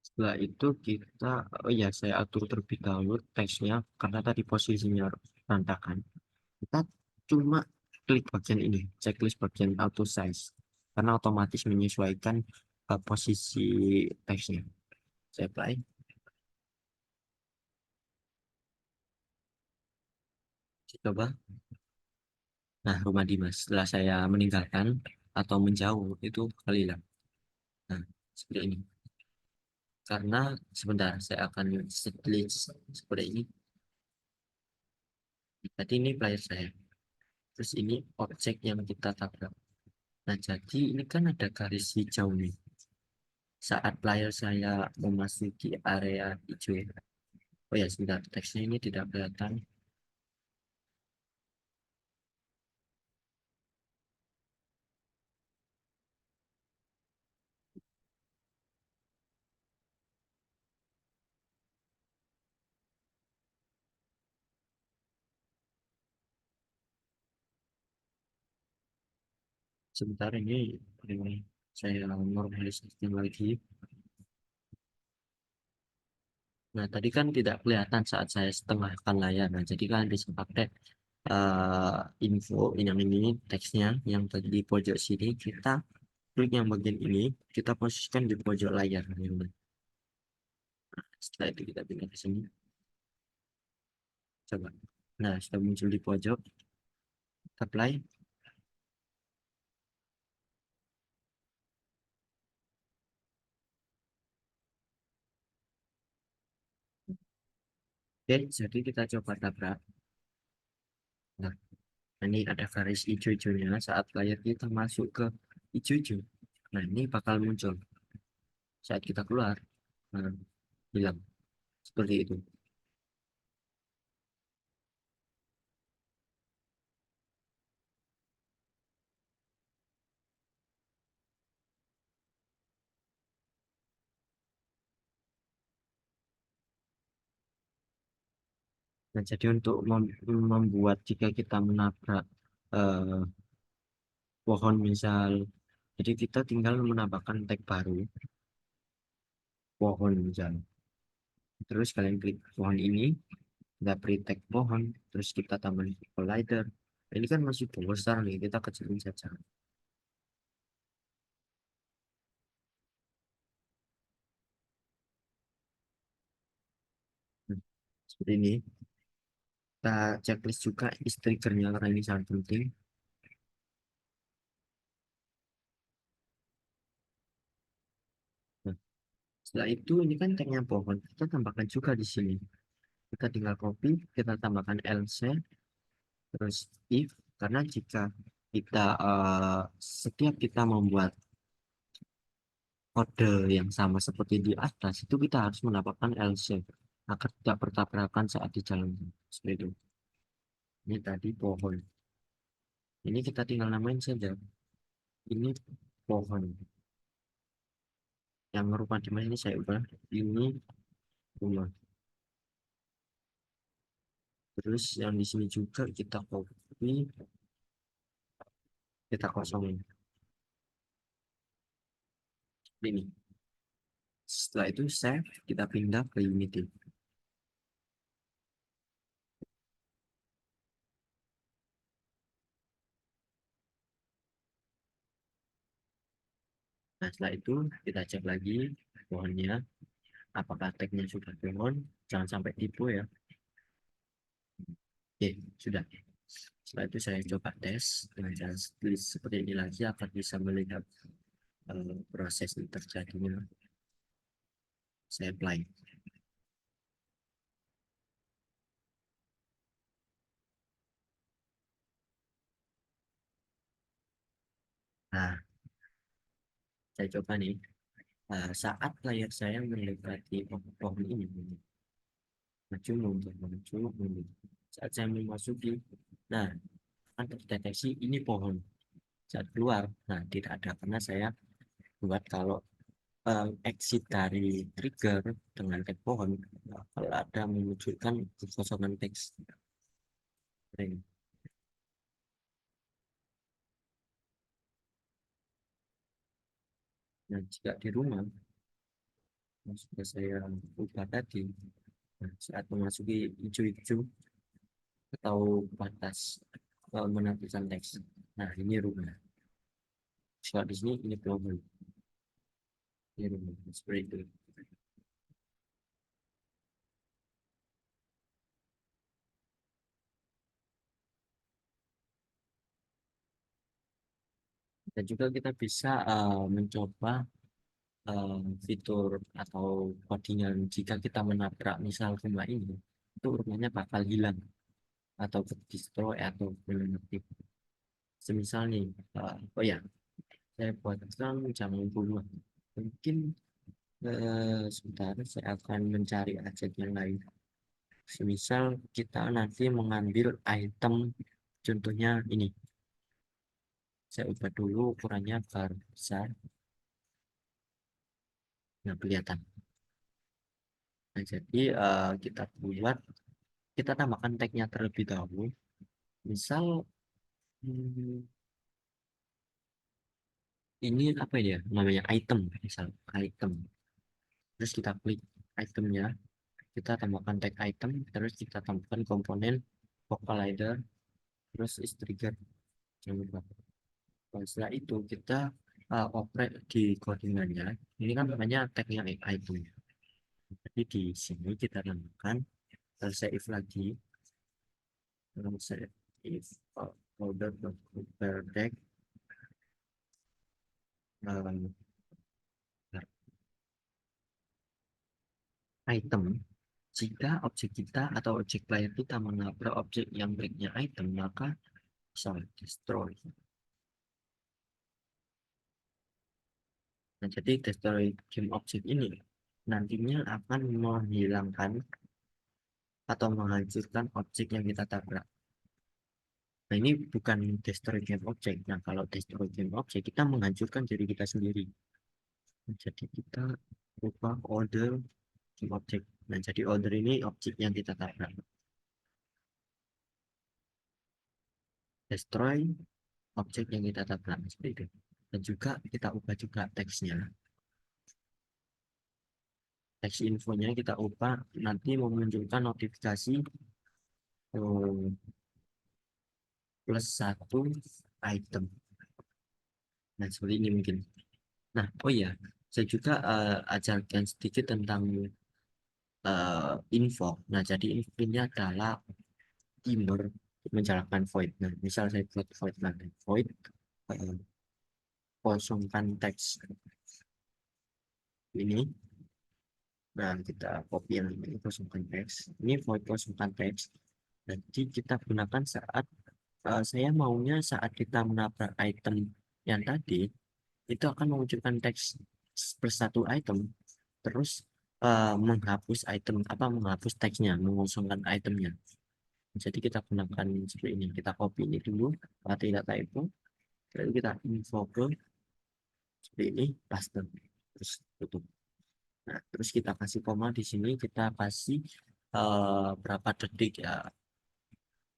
Setelah itu kita, oh ya saya atur terlebih dahulu teksnya karena tadi posisinya berantakan. Kita cuma klik bagian ini, checklist bagian auto size karena otomatis menyesuaikan posisi teksnya. Saya apply, coba. Nah, rumah Dimas setelah saya meninggalkan atau menjauh itu kali hilang. Nah, seperti ini. Karena sebentar saya akan setlist seperti ini. Tadi ini player saya. Terus ini objek yang kita tabrak. Nah, jadi ini kan ada garis hijau nih. Saat player saya memasuki area hijau. Oh ya, sebentar. Teksnya ini tidak kelihatan. Sebentar ini saya normalisasi lagi. Nah, tadi kan tidak kelihatan saat saya setengahkan layar. Nah, jadi kan bisa pakai info yang ini teksnya yang tadi di pojok sini kita klik yang bagian ini kita posisikan di pojok layar. Setelah itu kita pindah ke sini. Coba. Nah, sudah muncul di pojok. Apply. Oke, jadi kita coba tabrak. Nah, ini ada garis hijau-hijaunya saat layar kita masuk ke hijau-hijau. Nah, ini bakal muncul saat kita keluar. Nah, hilang. Seperti itu. Nah, jadi untuk membuat jika kita menabrak eh, pohon misal, jadi kita tinggal menambahkan tag baru pohon misal. Terus kalian klik pohon ini, kita beri tag pohon, terus kita tambahin collider. Ini kan masih besar nih, kita kecilin saja. Nah, seperti ini. Kita checklist juga is triggernya karena ini sangat penting. Nah, setelah itu ini kan tagnya pohon, kita tambahkan juga di sini. Kita tinggal copy, kita tambahkan else, terus if, karena jika kita setiap kita membuat kode yang sama seperti di atas, itu kita harus menambahkan else agar tidak bertabrakan saat di jalan. Seperti itu. Ini tadi pohon. Ini kita tinggal namain saja. Ini pohon. Yang rumah di mana ini saya ubah. Ini rumah. Terus yang di sini juga kita copy, kita kosongin. Ini. Setelah itu save, kita pindah ke Unity. Nah, setelah itu kita cek lagi pohonnya, apakah tagnya sudah pohon, jangan sampai tipu ya. Oke, sudah. Setelah itu saya coba tes dengan cara seperti ini lagi akan bisa melihat proses yang terjadinya. Saya apply. Nah, saya coba nih. Saat layar saya mendekati pohon ini, maju mundur, maju mundur. Saat saya memasuki, nah, kan terdeteksi ini pohon. Saat keluar, nah tidak ada karena saya buat kalau exit dari trigger dengan tag pohon, nah, kalau ada memunculkan kekosongan teks. Nah, jika di rumah, yang sudah saya ubah tadi, nah, saat memasuki hijau-hijau atau batas menentukan teks. Nah, ini rumah. Soal di sini ini problem. Ini rumah. Seperti itu. Dan juga kita bisa mencoba fitur atau codingan jika kita menabrak misal rumah ini, itu rumahnya bakal hilang atau destroy atau mati. Semisal nih, oh ya, saya buat sekarang jam 10. Mungkin sebentar saya akan mencari aset yang lain. Semisal kita nanti mengambil item, contohnya ini. Saya ubah dulu ukurannya biar besar. Nah, kelihatan. Nah, jadi kita tambahkan tagnya terlebih dahulu. Misal hmm, ini apa ya namanya item, misal item. Terus kita klik itemnya, kita tambahkan tag item, terus kita tambahkan komponen collider, terus is trigger. Jangan lupa. Nah, setelah itu kita operate di codingannya. Ini kan namanya tagnya item. Jadi di sini kita tambahkan save lagi. Save if folder prepare tag item. Jika objek kita atau objek player kita menabrak objek yang tagnya item, maka bisa destroy. Nah, jadi destroy game object ini nantinya akan menghilangkan atau menghancurkan objek yang kita tabrak. Nah, ini bukan destroy game object. Nah, kalau destroy game object, kita menghancurkan diri kita sendiri. Nah, jadi kita ubah order game object. Nah, jadi order ini objek yang kita tabrak. destroy objek yang kita tabrak seperti itu. Dan juga kita ubah juga teksnya. Teks infonya kita ubah nanti memunculkan notifikasi +1 item. Nah, seperti ini mungkin. Nah, oh ya, saya juga ajarkan sedikit tentang info. Nah, jadi info ini adalah timer menjalankan void. Nah, misal saya buat void nanti, void kosongkan teks ini. Nah, kita copy yang ini kosongkan teks. Ini void kosongkan teks. Nanti kita gunakan saat saya maunya saat kita menabrak item yang tadi itu akan memunculkan teks +1 item, terus menghapus item menghapus teksnya, mengosongkan itemnya. Jadi kita gunakan seperti ini, kita copy ini dulu, tidak typo, lalu kita info ke seperti ini, paste, terus tutup. Nah, terus kita kasih koma di sini, kita kasih berapa detik ya,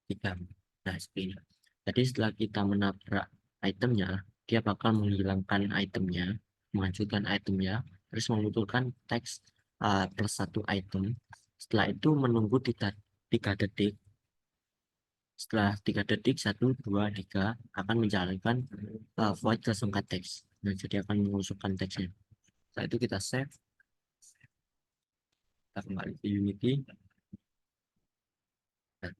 3. Nah, seperti ini. Jadi setelah kita menabrak itemnya, dia bakal menghilangkan itemnya, menghancurkan itemnya, terus memunculkan teks +1 item. Setelah itu menunggu 3 detik. Setelah 3 detik, 1, 2, 3 akan menjalankan void kosongkan teks. Nah, jadi akan mengusungkan teksnya. Setelah itu kita save. Kita kembali ke Unity. Nah,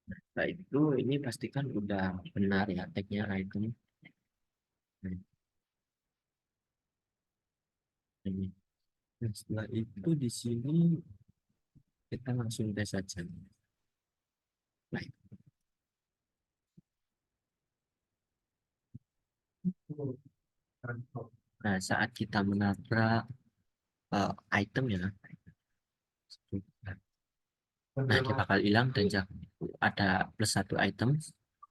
nah, setelah itu ini pastikan udah benar ya tagnya item. Nah, ini. Nah, setelah itu di sini kita langsung tes saja. Nah, nah, saat kita menabrak item ya, nah dia bakal hilang dan ada +1 item.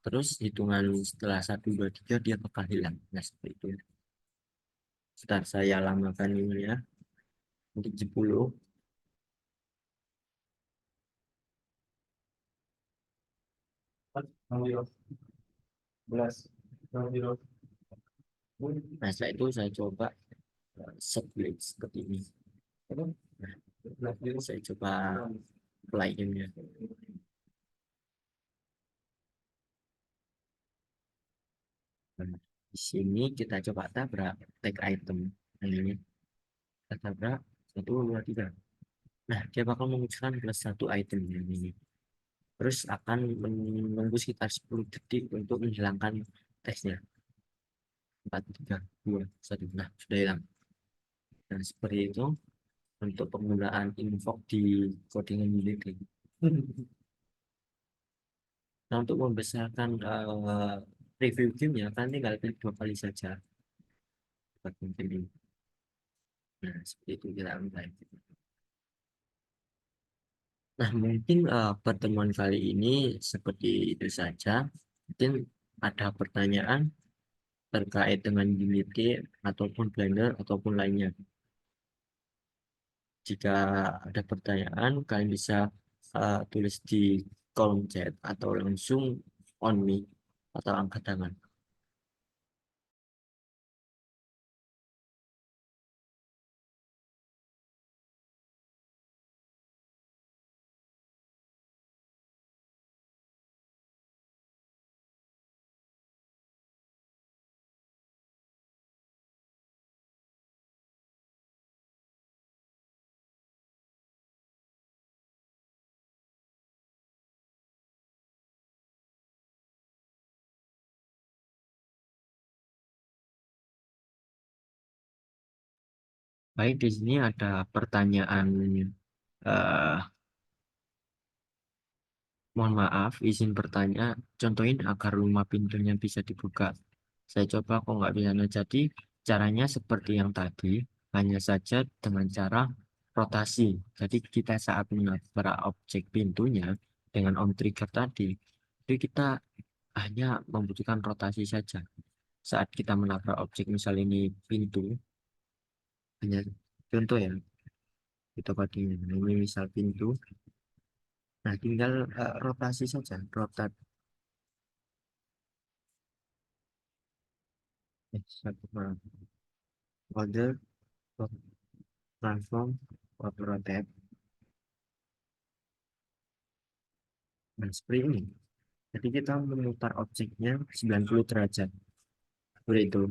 Terus hitungan setelah 1, 2, 3 dia bakal hilang. Nah, seperti itu. Setelah saya lamakan ini ya, untuk 10. Nah, setelah itu saya coba set blade seperti ini. Nah, saya coba play gamenya. Nah, di sini kita coba tabrak tag item. Nah, ini kita tabrak 1, 2, 3. Nah, dia bakal memunculkan +1 item ini. Terus akan menunggu sekitar 10 detik untuk menghilangkan teksnya. 4, 3, 2, 1. Nah, sudah hilang. Nah, seperti itu untuk penggunaan invoke di codingan Unity. Nah, untuk membesarkan review gamenya kan tinggal klik 2 kali saja. Ini. Nah, seperti itu kita mulai. Nah, mungkin pertemuan kali ini seperti itu saja. Mungkin ada pertanyaan terkait dengan Unity ataupun Blender ataupun lainnya. Jika ada pertanyaan, kalian bisa tulis di kolom chat atau langsung on mic atau angkat tangan. Baik, di sini ada pertanyaan. eh, Mohon maaf, izin bertanya. Contohin agar rumah pintunya bisa dibuka. Saya coba kok nggak bisa. Nah, jadi caranya seperti yang tadi, hanya saja dengan cara rotasi. Jadi kita saat menabrak objek pintunya dengan on trigger tadi, itu kita hanya membutuhkan rotasi saja. Saat kita menabrak objek, misal ini pintu, hanya Contoh ya, kita pakai ini misal pintu. Nah, tinggal rotasi saja, rotat. Satu order, transform, rotate. Nah, seperti ini. Jadi kita memutar objeknya 90 derajat. Seperti itu.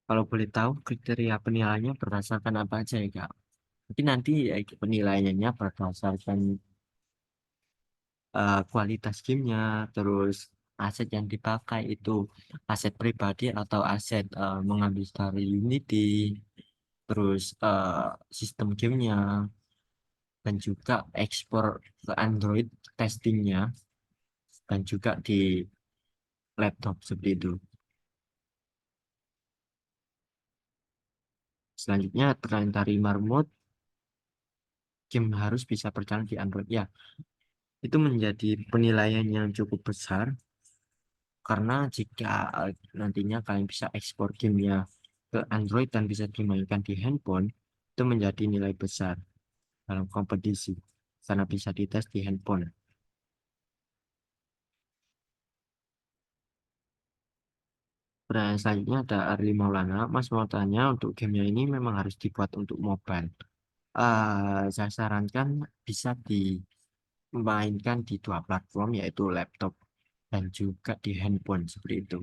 Kalau boleh tahu kriteria penilaiannya berdasarkan apa aja ya Kak? Tapi nanti ya, penilaiannya berdasarkan kualitas gamenya, terus aset yang dipakai itu aset pribadi atau aset mengambil dari Unity, terus sistem gamenya, dan juga ekspor ke Android testingnya, dan juga di laptop seperti itu. Selanjutnya terkait dari marmut, game harus bisa berjalan di Android. Ya, itu menjadi penilaian yang cukup besar karena jika nantinya kalian bisa ekspor gamenya ke Android dan bisa dimainkan di handphone, itu menjadi nilai besar dalam kompetisi karena bisa dites di handphone. Pertanyaan selanjutnya ada Arli Maulana. Mas mau tanya untuk gamenya ini memang harus dibuat untuk mobile. Saya sarankan bisa dimainkan di dua platform yaitu laptop dan juga di handphone seperti itu.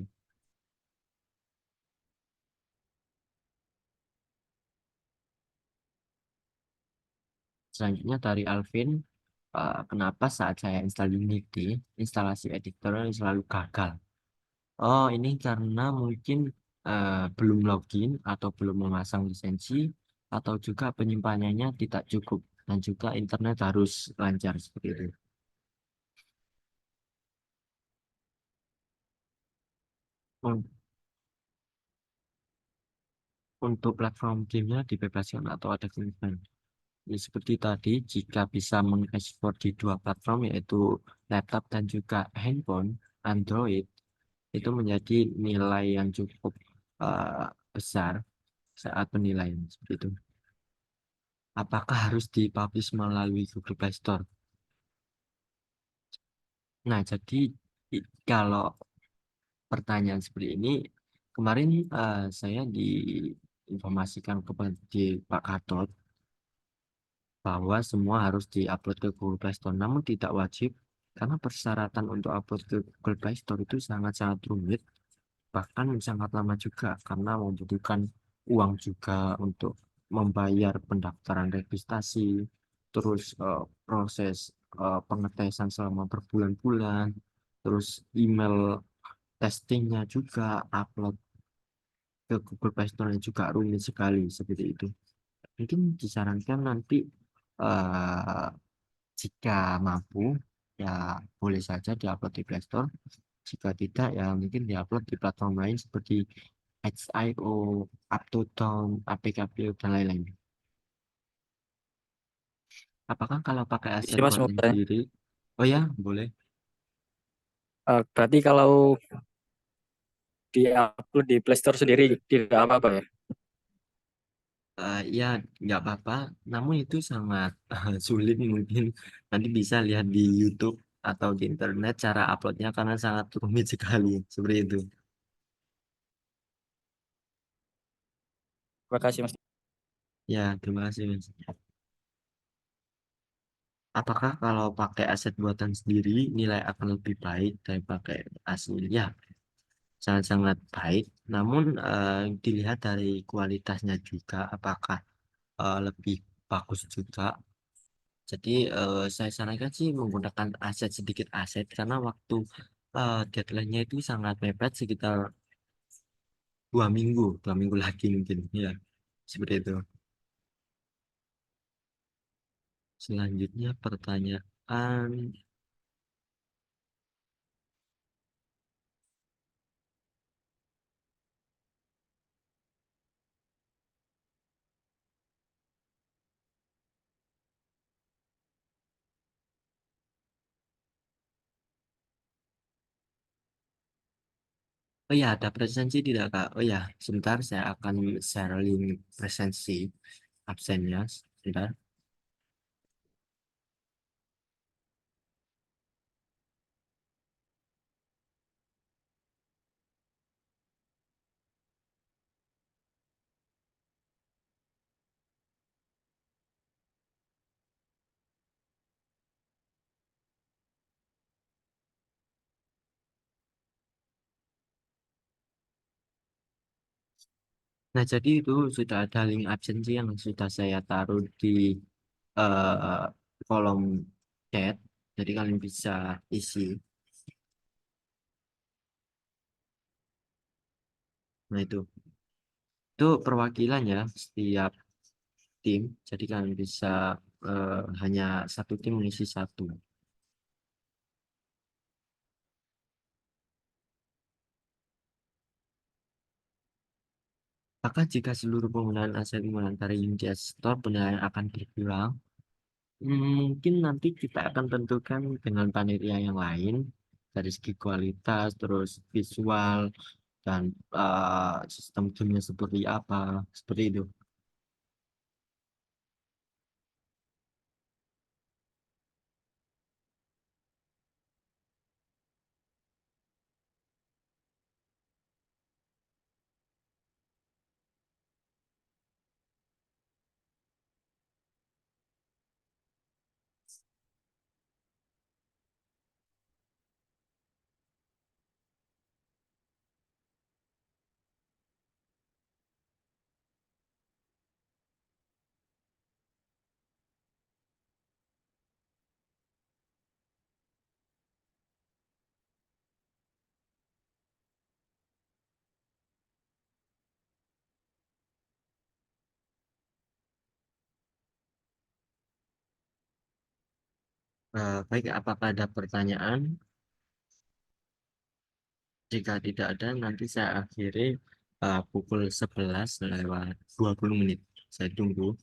Selanjutnya dari Alvin, kenapa saat saya install Unity, instalasi editornya selalu gagal? Oh, ini karena mungkin belum login atau belum memasang lisensi atau juga penyimpanannya tidak cukup dan juga internet harus lancar seperti itu. Un- Untuk platform gamenya dibebaskan atau ada kemungkinan. Ya, seperti tadi, jika bisa mengekspor di dua platform yaitu laptop dan juga handphone Android, itu menjadi nilai yang cukup besar saat penilaian seperti itu. Apakah harus dipublish melalui Google Play Store? Nah, jadi kalau pertanyaan seperti ini, kemarin saya diinformasikan kepada di Pak Gatot bahwa semua harus diupload ke Google Play Store, namun tidak wajib karena persyaratan untuk upload ke Google Play Store itu sangat-sangat rumit, bahkan sangat lama juga karena membutuhkan uang juga untuk membayar pendaftaran registrasi, terus proses pengetesan selama berbulan-bulan, terus email testingnya juga, upload ke Google Play Store juga rumit sekali seperti itu. Mungkin disarankan nanti eh, jika mampu ya boleh saja diupload di Play Store. Jika tidak ya mungkin diupload di platform lain seperti HIO, Uptodown, APKBO dan lain-lain. Apakah kalau pakai aset Ini Mas mau buatan tanya. sendiri? Oh ya, boleh. Berarti kalau di-upload di Play Store sendiri tidak apa-apa ya? Ya, nggak apa-apa. Namun itu sangat sulit mungkin. Nanti bisa lihat di YouTube atau di internet cara uploadnya karena sangat rumit sekali. Seperti itu. Terima kasih Mas. Ya, terima kasih, Mas. Apakah kalau pakai aset buatan sendiri nilai akan lebih baik dari pakai asli? Ya, sangat-sangat baik. Namun dilihat dari kualitasnya juga, apakah lebih bagus juga. Jadi saya sarankan sih menggunakan aset sedikit aset karena waktu deadline-nya itu sangat mepet sekitar 2 minggu lagi mungkin. Ya, seperti itu. Selanjutnya pertanyaan. Oh ya, ada presensi tidak, Kak? Oh ya, sebentar saya akan share link presensi absennya. Sebentar. Nah, jadi itu sudah ada link absensi yang sudah saya taruh di eh, kolom chat. Jadi kalian bisa isi. Nah, itu perwakilan ya setiap tim. Jadi kalian bisa hanya satu tim mengisi satu. Maka jika seluruh penggunaan aset monetary Unity Store penilaian akan berkurang, mungkin nanti kita akan tentukan dengan panitia yang lain dari segi kualitas, terus visual, dan sistem gamenya seperti apa, seperti itu. Baik, apakah ada pertanyaan? Jika tidak ada, nanti saya akhiri pukul 11 lewat 20 menit. Saya tunggu.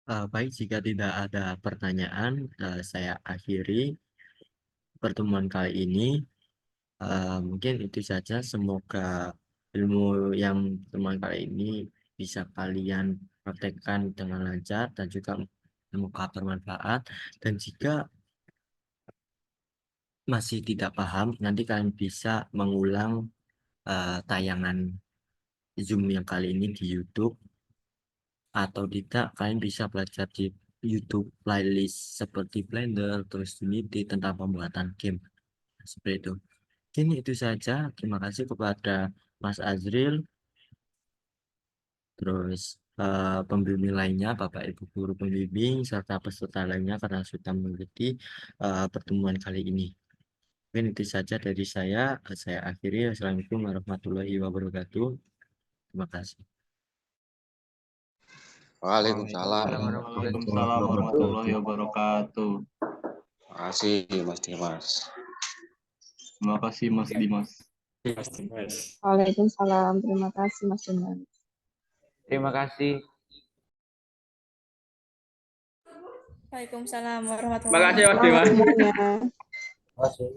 Baik, jika tidak ada pertanyaan, saya akhiri pertemuan kali ini. Mungkin itu saja. Semoga ilmu yang pertemuan kali ini bisa kalian praktekkan dengan lancar dan juga semoga bermanfaat. Dan jika masih tidak paham, nanti kalian bisa mengulang tayangan Zoom yang kali ini di YouTube, atau tidak kalian bisa belajar di YouTube playlist seperti Blender, terus Unity tentang pembuatan game. Seperti itu. Mungkin itu saja. Terima kasih kepada Mas Azril, terus pembimbing lainnya, Bapak Ibu guru pembimbing, serta peserta lainnya karena sudah mengikuti pertemuan kali ini. Mungkin itu saja dari saya. Saya akhiri. Assalamualaikum warahmatullahi wabarakatuh. Terima kasih. Waalaikumsalam. Waalaikumsalam warahmatullahi wabarakatuh. Terima kasih Mas Dimas. Terima kasih Mas Dimas. Mas Dimas. Waalaikumsalam. Terima kasih Mas Dimas. Terima kasih. Waalaikumsalam warahmatullahi Makasih Mas wabarakatuh. Bima. semuanya. Terima kasih.